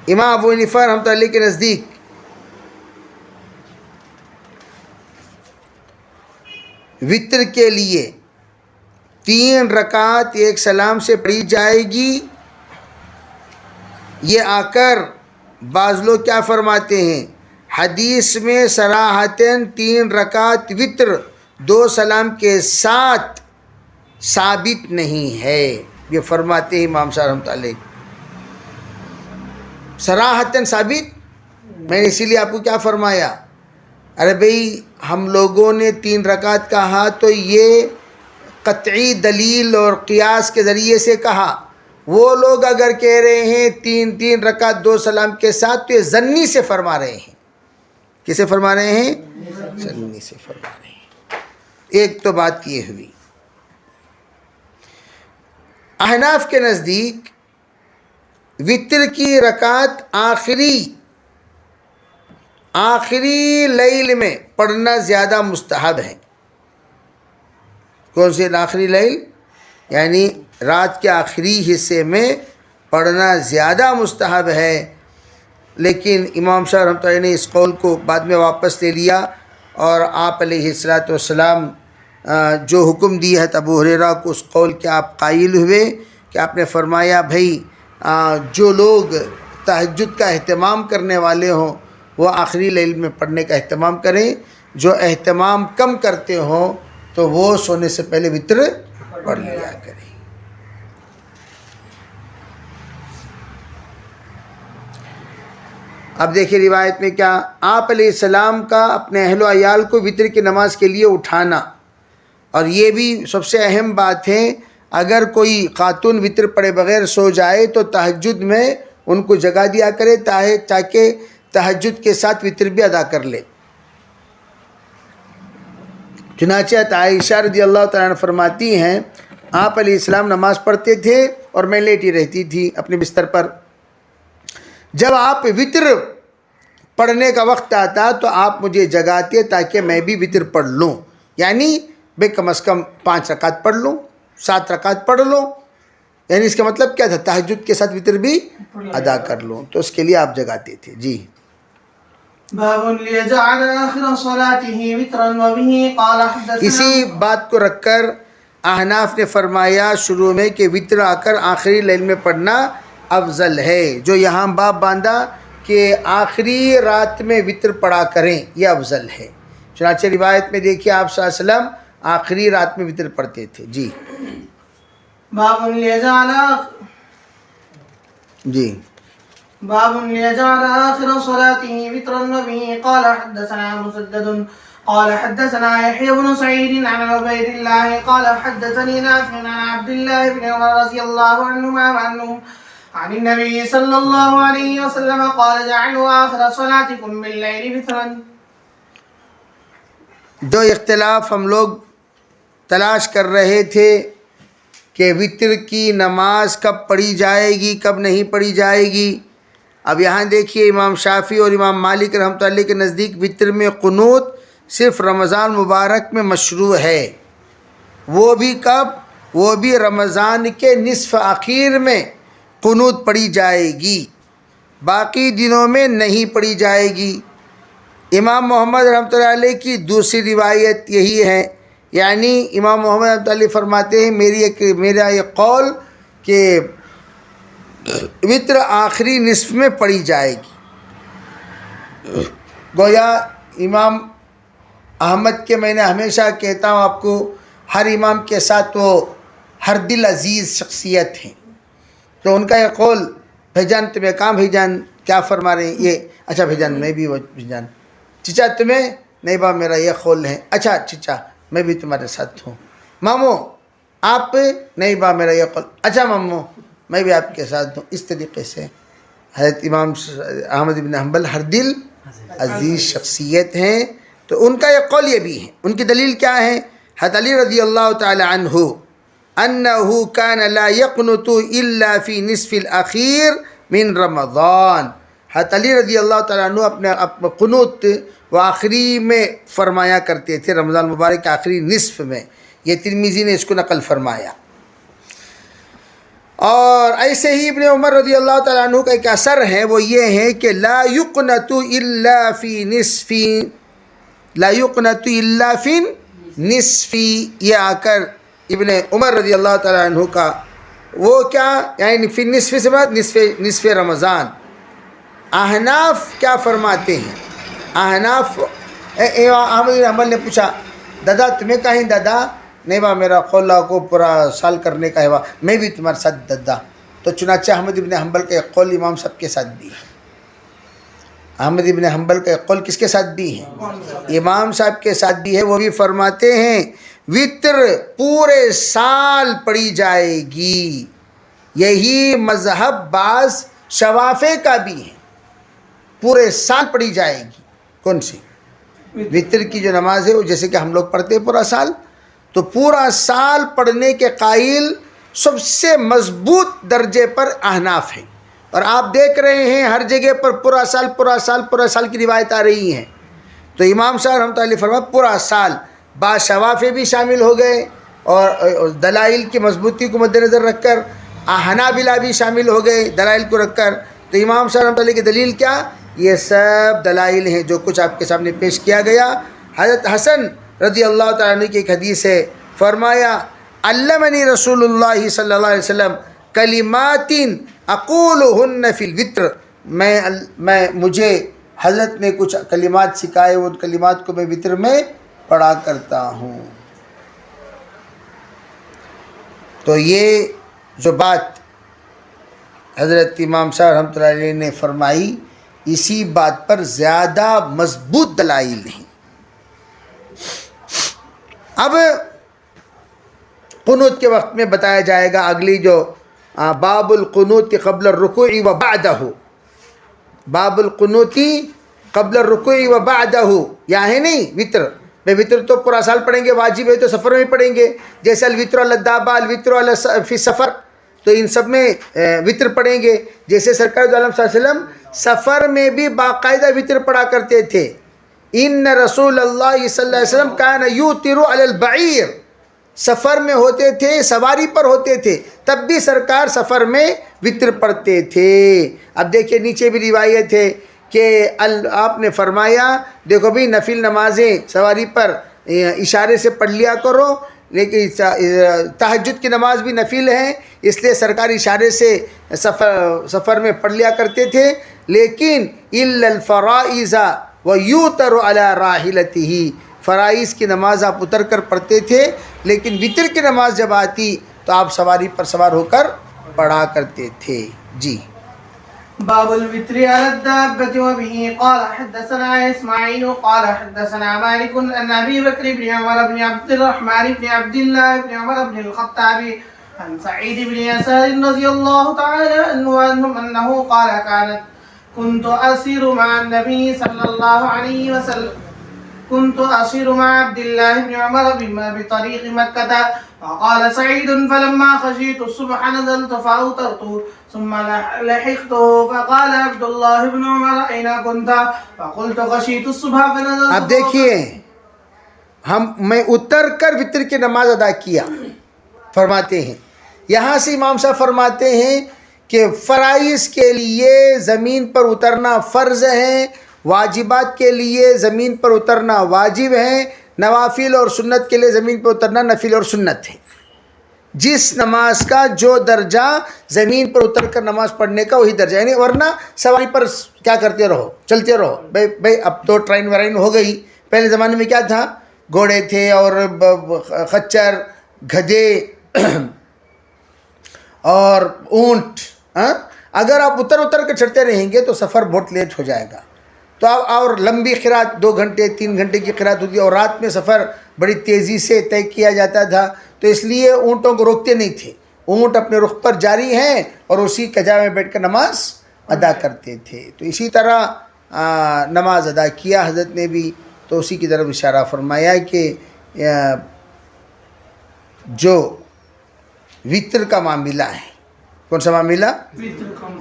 امام ابو حنیفہ رحمۃ اللہ علیہ کے نزدیک وتر کے لیے 3 رکعت ایک سلام سے پڑھی جائے گی. یہ آ کر بعض لوگ کیا فرماتے ہیں حدیث میں صراحتاً 3 رکعت وتر 2 سلام کے ساتھ ثابت نہیں ہے. یہ فرماتے ہیں امام صاحب رحمۃ اللہ علیہ صراحتاً ثابت. میں نے اسی لیے آپ کو کیا فرمایا، ارے بھئی ہم لوگوں نے 3 رکعت کہا تو یہ قطعی دلیل اور قیاس کے ذریعے سے کہا. وہ لوگ اگر کہہ رہے ہیں 3 رکعت 2 سلام کے ساتھ تو یہ ظنی سے فرما رہے ہیں. کسے فرما رہے ہیں؟ ظنی سے فرما رہے ہیں. ایک تو بات یہ ہوئی. احناف کے نزدیک وتر کی رکعت آخری لیل میں پڑھنا زیادہ مستحب ہے. کون سے آخری لیل؟ یعنی رات کے آخری حصے میں پڑھنا زیادہ مستحب ہے. لیکن امام صاحب رحمۃ اللہ نے اس قول کو بعد میں واپس لے لیا اور آپ علیہ الصلاۃ والسلام جو حکم دی ہے ابو ہریرہ کو اس قول کے آپ قائل ہوئے کہ آپ نے فرمایا بھائی جو لوگ تہجد کا اہتمام کرنے والے ہوں وہ آخری لیل میں پڑھنے کا اہتمام کریں، جو اہتمام کم کرتے ہوں تو وہ سونے سے پہلے وتر پڑھ لیا کریں. اب دیکھیں روایت میں کیا، آپ علیہ السلام کا اپنے اہل و عیال کو وتر کی نماز کے لیے اٹھانا. اور یہ بھی سب سے اہم بات ہے، اگر کوئی خاتون وتر پڑے بغیر سو جائے تو تہجد میں ان کو جگا دیا کرے تاکہ تہجد کے ساتھ وتر بھی ادا کر لے. چنانچہ عائشہ رضی اللہ تعالیٰ عنہ فرماتی ہیں آپ علیہ السلام نماز پڑھتے تھے اور میں لیٹی رہتی تھی اپنے بستر پر. جب آپ وتر پڑھنے کا وقت آتا تو آپ مجھے جگاتے تاکہ میں بھی وتر پڑھ لوں. یعنی بے کم از کم 5 رکعت پڑھ لوں، 7 رکعت پڑھ لوں. یعنی اس کا مطلب کیا تھا، تہجد کے ساتھ وتر بھی ادا کر لوں. تو اس کے لیے آپ جگاتے تھے. جی باب ليجعل آخر صلاته وترا وبه قال حدثنا اسی بات کو رکھ کر احناف نے فرمایا شروع میں کہ وطر آ کر آخری لیل میں پڑھنا افضل ہے، جو یہاں باب باندھا کہ آخری رات میں وطر پڑھا کریں، یہ افضل ہے۔ چنانچہ روایت میں دیکھیے آپ صلی اللہ علیہ وسلم آخری رات میں وطر پڑھتے تھے۔ جی باب ليجعل جی باب ليجعل آخر صلاته وترا وبه قال حدثنا مسدد قال حدثنا يحيى بن سعيد عن عبيد الله قال حدثني نافع عن عبد الله بن عمر رضي الله عنهما وعنهم عن النبي صلى الله عليه وسلم قال جعلوا آخر صلاتكم بالليل وترا۔ جو اختلاف ہم لوگ تلاش کر رہے تھے کہ وطر کی نماز کب پڑھی جائے گی کب نہیں پڑھی جائے گی، اب یہاں دیکھیے امام شافعی اور امام مالک رحمۃ اللہ کے نزدیک وطر میں قنوت صرف رمضان مبارک میں مشروع ہے، وہ بھی کب؟ وہ بھی رمضان کے نصف آخر میں قنوت پڑھی جائے گی، باقی دنوں میں نہیں پڑھی جائے گی۔ امام محمد رحمۃ اللہ علیہ کی دوسری روایت یہی ہے، یعنی امام محمد رحمۃ اللہ علیہ فرماتے ہیں میرا یہ قول کہ وطر آخری نصف میں پڑھی جائے گی۔ گویا امام احمد کے میں نے ہمیشہ کہتا ہوں آپ کو، ہر امام کے ساتھ وہ ہر دل عزیز شخصیت ہیں، تو ان کا یہ قول بھیجان تمہیں کام بھیجان کیا فرما رہے ہیں یہ، اچھا بھیجان میں بھی وہ بھیجان چچا تمہیں نہیں با میرا یہ قول ہے، اچھا چچا میں بھی تمہارے ساتھ ہوں، ماموں آپ نہیں با میرا یہ قول، اچھا ماموں میں بھی آپ کے ساتھ ہوں۔ اس طریقے سے حضرت امام احمد بن حنبل ہر دل عزیز شخصیت ہیں، تو ان کا یہ قول یہ بھی ہے۔ ان کی دلیل کیا ہے؟ حضرت علی رضی اللہ تعالی عنہ انہ کان لا یقنت الا فی نصف الاخیر من رمضان، حضرت علی رضی اللہ تعالیٰ عنہ اپنے قنوت وہ آخری میں فرمایا کرتے تھے، رمضان مبارک کے آخری نصف میں، یہ ترمذی نے اس کو نقل فرمایا۔ اور ایسے ہی ابن عمر رضی اللہ تعالیٰ عنہ کا ایک اثر ہے، وہ یہ ہے کہ لا یقنت الا فی نصف، یہ آ کر ابن عمر رضی اللہ تعالیٰ عنہ کا وہ کیا، یعنی فی نصف سے بعد نصف رمضان۔ احناف کیا فرماتے ہیں؟ احناف احمد بن حنبل نے پوچھا دادا تمہیں کہیں؟ دادا نہیں با میرا قول کو پورا سال کرنے کا ہے، میں بھی تمہارے ساتھ دادا۔ تو چنانچہ احمد بن حنبل کا ایک قول امام صاحب کے ساتھ بھی ہے، احمد بن حنبل کا ایک قول کس کے ساتھ بھی ہے؟ امام صاحب کے ساتھ بھی ہے۔ وہ بھی فرماتے ہیں وطر پورے سال پڑھی جائے گی، یہی مذہب بعض شوافع کا بھی ہے، پورے سال پڑھی جائے گی۔ کون سی؟ وطر کی جو نماز ہے وہ جیسے کہ ہم لوگ پڑھتے ہیں پورا سال، تو پورا سال پڑھنے کے قائل سب سے مضبوط درجے پر احناف ہیں، اور آپ دیکھ رہے ہیں ہر جگہ پر پورا سال پورا سال پورا سال کی روایت آ رہی ہیں۔ تو امام صاحب رحمۃ اللہ علیہ فرمایا پورا سال، بعض شوافع بھی شامل ہو گئے، اور دلائل کی مضبوطی کو مد نظر رکھ کر حنابلہ بھی شامل ہو گئے دلائل کو رکھ کر۔ تو امام صاحب رحمۃ اللہ علیہ کی دلیل کیا؟ یہ سب دلائل ہیں جو کچھ آپ کے سامنے پیش کیا گیا۔ حضرت حسن رضی اللہ تعالیٰ عنہ کی ایک حدیث ہے، فرمایا علمنی رسول اللہ صلی اللہ علیہ وسلم کلمات اقولہن فی الوتر، مجھے حضرت نے کچھ کلمات سکھائے، ان کلمات کو میں وطر میں پڑھا کرتا ہوں۔ تو یہ جو بات حضرت امام صاحب رحمۃ اللہ علیہ نے فرمائی، اسی بات پر زیادہ مضبوط دلائل ہیں۔ اب قنوت کے وقت میں بتایا جائے گا اگلی جو باب القنوت قبل الرکوع و بعدہ، باب القنوت قبل الرکوع و بعدہ، یہاں ہے نہیں وطر، بھائی وطر تو پورا سال پڑھیں گے، واجب ہے تو سفر میں پڑھیں گے، جیسے الوطر علی الدابہ، الوطر فی سفر، تو ان سب میں وطر پڑھیں گے۔ جیسے سرکار دو عالم صلی اللہ علیہ وسلم سفر میں بھی باقاعدہ وطر پڑھا کرتے تھے، ان رسول اللہ صلی اللہ علیہ وسلم کان یوتر علی البعیر، سفر میں ہوتے تھے، سواری پر ہوتے تھے، تب بھی سرکار سفر میں وطر پڑھتے تھے۔ اب دیکھیے نیچے بھی روایت ہے کہ آپ نے فرمایا دیکھو بھی نفل نمازیں سواری پر اشارے سے پڑھ لیا کرو، لیکن تہجد کی نماز بھی نفل ہے، اس لیے سرکار اشارے سے سفر میں پڑھ لیا کرتے تھے، لیکن الا الفرائض ویوتر علی راحلتہ، فرائض کی نماز آپ اتر کر پڑھتے تھے، لیکن وطر کی نماز جب آتی تو آپ سواری پر سوار ہو کر پڑھا کرتے تھے. جی. باب الوتر على الدابة وبه قال حدثنا إسماعيل قال حدثنا مالك عن أبي بكر بن عمر بن عبد الرحمن بن عبد الله بن عمر بن الخطاب عن سعيد بن يسار رضي الله تعالى عنه أنه قال كنت أسير مع النبي صلى الله عليه وسلم كنت أسير مع عبد الله بن عمر بطريق مكة، وقال سعيد فلما خشيت الصبح نزلت فأوترت ثم لحقته فقال عبد الله بن عمر أين كنت؟ فقلت خشيت الصبح فنزلت. اب دیکھیے میں اتر کر وطر کی نماز ادا کیا فرماتے ہیں. یہاں سے امام صاحب فرماتے ہیں کہ فرائض کے لیے زمین پر اترنا فرض ہے، واجبات کے لیے زمین پر اترنا واجب ہے، نوافل اور سنت کے لیے زمین پر اترنا نفل اور سنت ہے. جس نماز کا جو درجہ زمین پر اتر کر نماز پڑھنے کا وہی درجہ، یعنی ورنہ سواری پر کیا کرتے رہو، چلتے رہو. بھائی اب تو ٹرین ورائن ہو گئی، پہلے زمانے میں کیا تھا، گھوڑے تھے اور خچر، گدھے اور اونٹ. اگر آپ اتر کر چڑھتے رہیں گے تو سفر بہت لیٹ ہو جائے گا. تو اور لمبی قرات 2 گھنٹے 3 گھنٹے کی قرات ہوتی ہے، اور رات میں سفر بڑی تیزی سے طے کیا جاتا تھا، تو اس لیے اونٹوں کو روکتے نہیں تھے. اونٹ اپنے رخ پر جاری ہیں اور اسی کجا میں بیٹھ کر نماز ادا کرتے تھے. تو اسی طرح نماز ادا کیا حضرت نے بھی، تو اسی کی طرف اشارہ فرمایا کہ جو وطر کا معاملہ ہے، کون سا معاملہ؟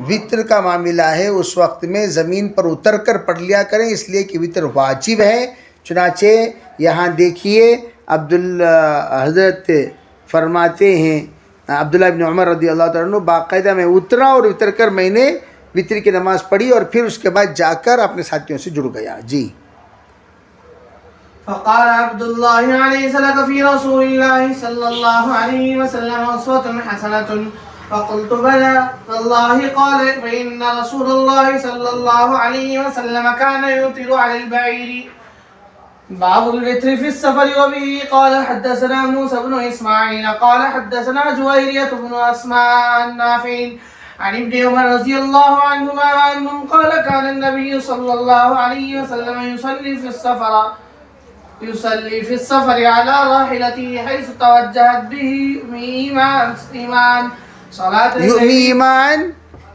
وطر کا معاملہ ہے، اس وقت میں زمین پر اتر کر پڑھ لیا کریں، اس لیے کہ وطر واجب ہے. چنانچہ یہاں دیکھیے حضرت فرماتے ہیں عبداللہ ابن عمر رضی اللہ تعالیٰ عنہ، باقاعدہ میں اترا اور اتر کر میں نے وطر کی نماز پڑھی اور پھر اس کے بعد جا کر اپنے ساتھیوں سے جڑ گیا. جی. فقال عبد الله عليه لك في رسول الله صلى الله عليه وسلم أسوة حسنة؟ فقلت بلى والله. قال فإن رسول الله صلى الله عليه وسلم كان يوتر على البعير. باب الوتر في السفر وبه قال حدثنا موسى بن إسماعيل قال حدثنا جويرية بن أسماء النافع عن ابن عمر رضي الله عنهما عنهم قال كان النبي صلى الله عليه وسلم يصلي في السفر على راحلته حيث توجهت به إيمان صلاة ایمان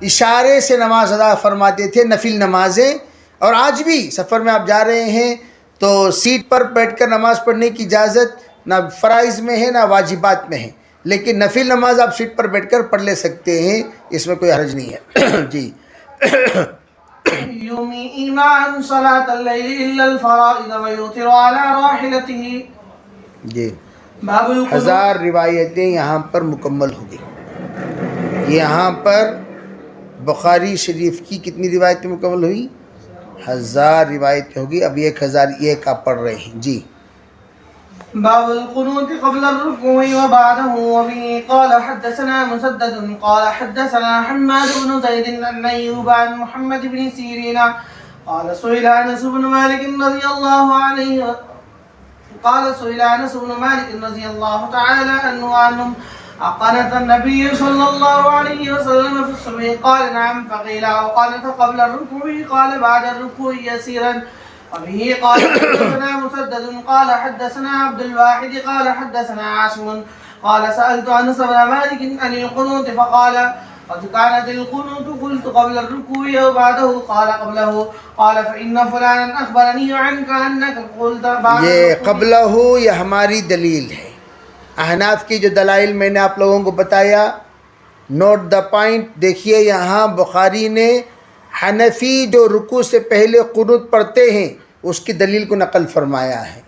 اشارے سے نماز ادا فرماتے تھے، نفل نمازیں. اور آج بھی سفر میں آپ جا رہے ہیں تو سیٹ پر بیٹھ کر نماز پڑھنے کی اجازت نہ فرائض میں ہے نہ واجبات میں ہے، لیکن نفل نماز آپ سیٹ پر بیٹھ کر پڑھ لے سکتے ہیں، اس میں کوئی حرج نہیں ہے. جی. يومي إيمان صلاة الليل إلا الفرائض ويوتر على راحلته. جی. باب القنوت. 1000 روایتیں یہاں پر مکمل ہو گئی. یہاں پر بخاری شریف کی کتنی روایتیں مکمل ہوئی؟ 1000 روایتیں ہوگی. اب 1001 آپ پڑھ رہے ہیں. جی. باب القنوت قبل الركوع وبعده وبه قال حدثنا مسدد قال حدثنا حماد بن زيد عن أيوب عن محمد بن سيرين قال سئل أنس بن مالك رضي الله عنه قال سئل أنس بن مالك رضي الله تعالى عنه أقنت النبي صلى الله عليه وسلم في الصبح؟ قال نعم. فقيل أقنت قبل الركوع؟ قال بعد الركوع يسيرا. وبه قال حدثنا مسدد قال حدثنا عبد الواحد قال حدثنا عاصم قال سألت أنس بن مالك عن القنوت فقال قد كانت القنوت. قلت قبل الركوع وبعده؟ قال قبله. قال فإن فلانا أخبرني عنك أنك قلت بعد. یہ قبلہ یہ ہماری دلیل ہے. احناف کی جو دلائل میں نے آپ لوگوں کو بتایا، نوٹ دا پوائنٹ. دیکھیے یہاں بخاری نے حنفی جو رکوع سے پہلے قنوت پڑھتے ہیں اس کی دلیل کو نقل فرمایا ہے.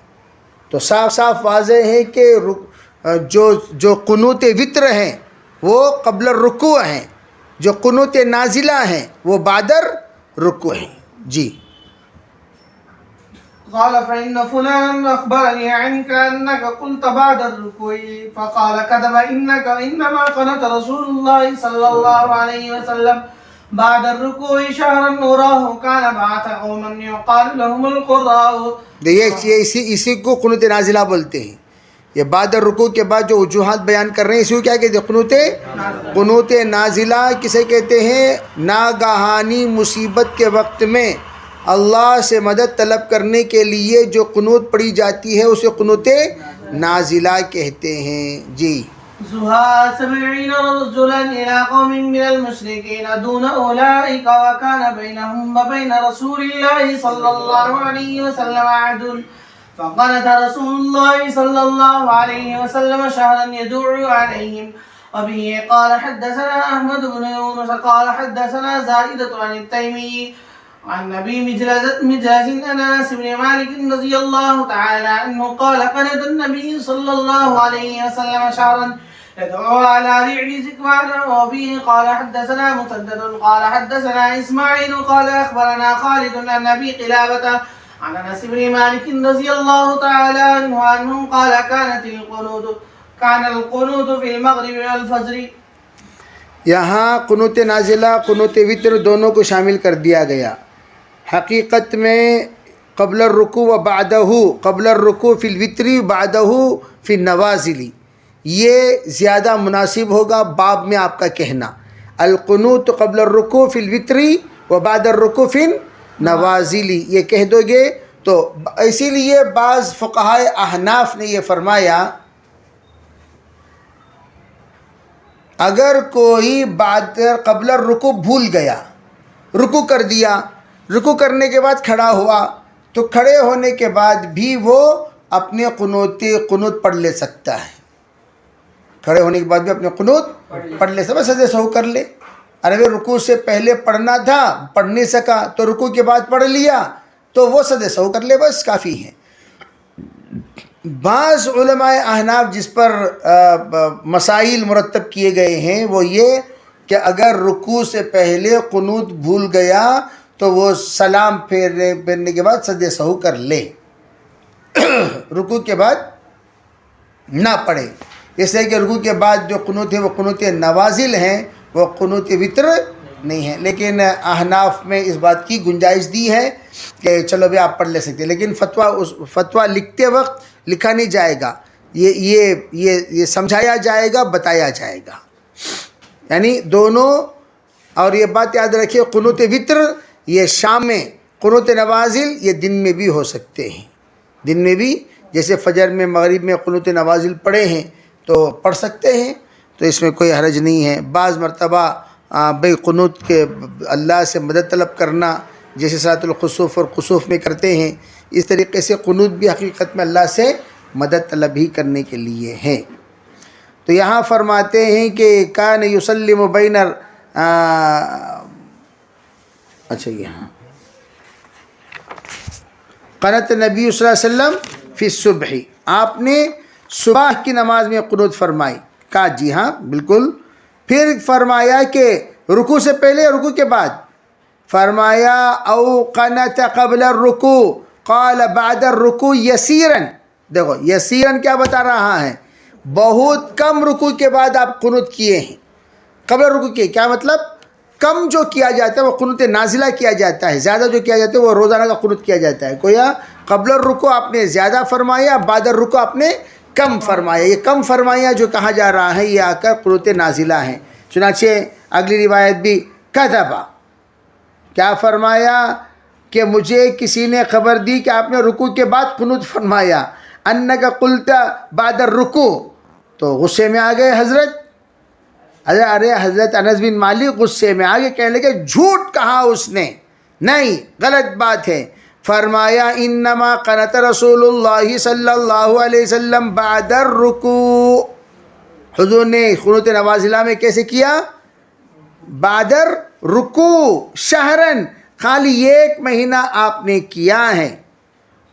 تو صاف صاف واضح ہے کہ جو قنوت وطر ہیں وہ قبل الرکوع ہیں، جو قنوت نازلہ ہیں وہ بعد الرکوع ہیں. جی قال فإن فلانا أخبرني عنك أنك قلت بعد الركوع فقال كذب إنما قنت رسول الله صلى الله عليه وسلم بعد الركوع شهرا نوراه كان بعث قوما يقال لهم القراء. دیکھیے اسی کو قنوت نازلہ بولتے ہیں. یہ بعد الرکوع کے بعد جو وجوہات بیان کر رہے ہیں اسی کو کیا کہتے ہیں؟ قنوت نازلہ کسے کہتے ہیں؟ ناگہانی مصیبت کے وقت میں اللہ سے مدد طلب کرنے کے لیے جو قنوت پڑھی جاتی ہے اسے قنوت نازلہ کہتے ہیں. جی زها 70 رجلا إلى قوم من المشركين دون أولئك وكان بينهم وبين رسول الله صلى الله عليه وسلم عهد فقنت رسول الله صلى الله عليه وسلم شهرا يدعو عليهم. وبه قال حدثنا أحمد بن يونس قال حدثنا زائدة عن التيمي عن نبي مجاز عن انس بن مالك رضي الله تعالى عنه قال قنت النبي صلى الله عليه وسلم شهرا يدعو على رعل زكوان. وبه قال حدثنا مسدد قال حدثنا اسماعيل قال اخبرنا خالد عن ابي قلابة عن انس بن مالك رضي الله تعالى عنه قال كان القنوت في المغرب والفجر. یہاں قنوت نازلہ قنوت وتر دونوں کو شامل کر دیا گیا. حقیقت میں قبل الرکوع و بعدہ، قبل الرکوع فی الوتری بعدہ فی النوازلی، یہ زیادہ مناسب ہوگا باب میں آپ کا کہنا. القنوت قبل الرکوع فی الوتری و بعد الرکوع فی النوازلی یہ کہہ دو گے تو اسی لیے بعض فقہائے احناف نے یہ فرمایا اگر کوئی بعد قبل الرکوع بھول گیا، رکوع کر دیا، رکوع کرنے کے بعد کھڑا ہوا تو کھڑے ہونے کے بعد بھی وہ اپنے قنوت پڑھ لے سکتا ہے. کھڑے ہونے کے بعد بھی اپنے قنوت پڑھ لے سکتا ہے، سجدہ سہو کر لے. ارے رکوع سے پہلے پڑھنا تھا پڑھ نہیں سکا تو رکوع کے بعد پڑھ لیا تو وہ سجدہ سہو کر لے، بس کافی ہے. بعض علماء احناف جس پر مسائل مرتب کیے گئے ہیں وہ یہ کہ اگر رکوع سے پہلے قنوت بھول گیا تو وہ سلام پھیرنے کے بعد سجدہ سہو کر لے، رکوع کے بعد نہ پڑھے. اس لیے کہ رکوع کے بعد جو قنوت ہے وہ قنوت نوازل ہیں، وہ قنوت وتر نہیں ہے. لیکن احناف میں اس بات کی گنجائش دی ہے کہ چلو بھی آپ پڑھ لے سکتے ہیں، لیکن فتویٰ لکھتے وقت لکھا نہیں جائے گا، یہ سمجھایا جائے گا، بتایا جائے گا. یعنی دونوں. اور یہ بات یاد رکھیے قنوت وتر یہ شام میں، قنوت نوازل یہ دن میں بھی ہو سکتے ہیں. دن میں بھی جیسے فجر میں مغرب میں قنوت نوازل پڑھے ہیں تو پڑھ سکتے ہیں، تو اس میں کوئی حرج نہیں ہے. بعض مرتبہ بھئی قنوت کے اللہ سے مدد طلب کرنا جیسے صلاۃ الخسوف اور خسوف میں کرتے ہیں، اس طریقے سے قنوت بھی حقیقت میں اللہ سے مدد طلب ہی کرنے کے لیے ہے. تو یہاں فرماتے ہیں کہ کان یسلم بین اچھا یہاں قنت نبی صلی اللہ علیہ وسلم فی الصبح، آپ نے صبح کی نماز میں قنوت فرمائی. کہا جی ہاں بالکل. پھر فرمایا کہ رکوع سے پہلے رکوع کے بعد فرمایا او قنت قبل الرکوع قال بعد الرکوع یسیرا. دیکھو یسیرا کیا بتا رہا ہے؟ بہت کم رکوع کے بعد آپ قنوت کیے ہیں. قبل رکوع کے کیا مطلب؟ کم جو کیا جاتا ہے وہ قنوت نازلہ کیا جاتا ہے، زیادہ جو کیا جاتا ہے وہ روزانہ کا قنوت کیا جاتا ہے. گویا قبل الرکوع آپ نے زیادہ فرمایا، بعد الرکوع آپ نے کم فرمایا. یہ کم فرمایا جو کہا جا رہا ہے یہ آ کر قنوت نازلہ ہیں. چنانچہ اگلی روایت بھی کذبا، کیا فرمایا کہ مجھے کسی نے خبر دی کہ آپ نے رکوع کے بعد قنوت فرمایا. انک قلت بعد الرکوع، تو غصے میں آ گئے حضرت. ارے حضرت انس بن مالک غصے میں آگے کہنے لگے جھوٹ کہا اس نے، نہیں غلط بات ہے. فرمایا انما قنت رسول اللہ صلی اللہ علیہ وسلم بعد الرکوع. حضور نے قنوت نوازلہ میں کیسے کیا؟ بعد الرکوع شہرن، خالی 1 مہینہ آپ نے کیا ہے.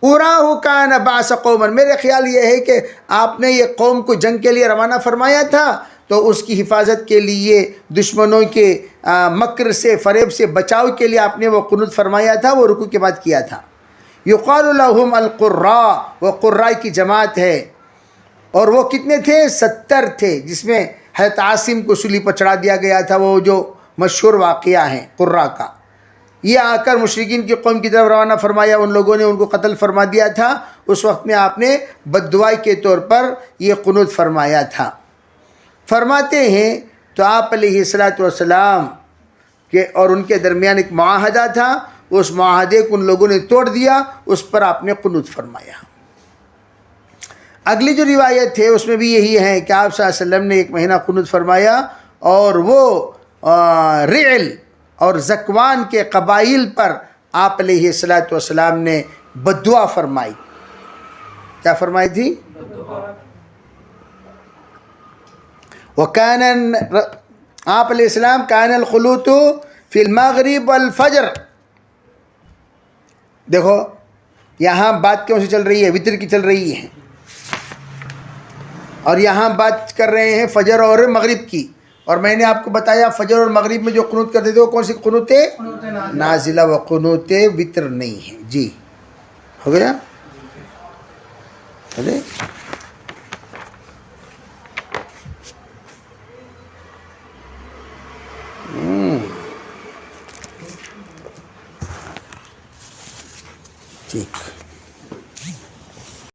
اراہ کان بعث قوما، میرے خیال یہ ہے کہ آپ نے یہ قوم کو جنگ کے لیے روانہ فرمایا تھا تو اس کی حفاظت کے لیے دشمنوں کے مکر سے فریب سے بچاؤ کے لیے آپ نے وہ قنوت فرمایا تھا، وہ رکوع کے بعد کیا تھا۔ یقال لهم القراء، وہ قراء کی جماعت ہے، اور وہ کتنے تھے؟ 70 تھے، جس میں حضرت عاصم کو سولی پر چڑھا دیا گیا تھا، وہ جو مشہور واقعہ ہے قراء کا۔ یہ آ کر مشرکین کی قوم کی طرف روانہ فرمایا، ان لوگوں نے ان کو قتل فرما دیا تھا۔ اس وقت میں آپ نے بددعائی کے طور پر یہ قنوت فرمایا تھا۔ فرماتے ہیں تو آپ علیہ الصلوۃ والسلام کے اور ان کے درمیان ایک معاہدہ تھا، اس معاہدے کو ان لوگوں نے توڑ دیا، اس پر آپ نے قنوت فرمایا۔ اگلی جو روایت ہے اس میں بھی یہی ہے کہ آپ صلی اللہ علیہ وسلم نے ایک مہینہ قنوت فرمایا، اور وہ رعل اور ذکوان کے قبائل پر آپ علیہ الصلوۃ والسلام نے بددعا فرمائی۔ کیا فرمائی تھی؟ وَكَانَ آپ علیہ السلام كَانَ الْخُلُوتُ فِي الْمَغْرِبِ وَالْفَجْرِ۔ دیکھو یہاں بات کیوں سے چل رہی ہے؟ وتر کی چل رہی ہے، اور یہاں بات کر رہے ہیں فجر اور مغرب کی۔ اور میں نے آپ کو بتایا فجر اور مغرب میں جو قنوت کرتے تھے وہ کون سی قنوت ہے؟ نازلہ، و قنوت وتر نہیں ہے۔ جی ہو گیا؟ ٹھیک۔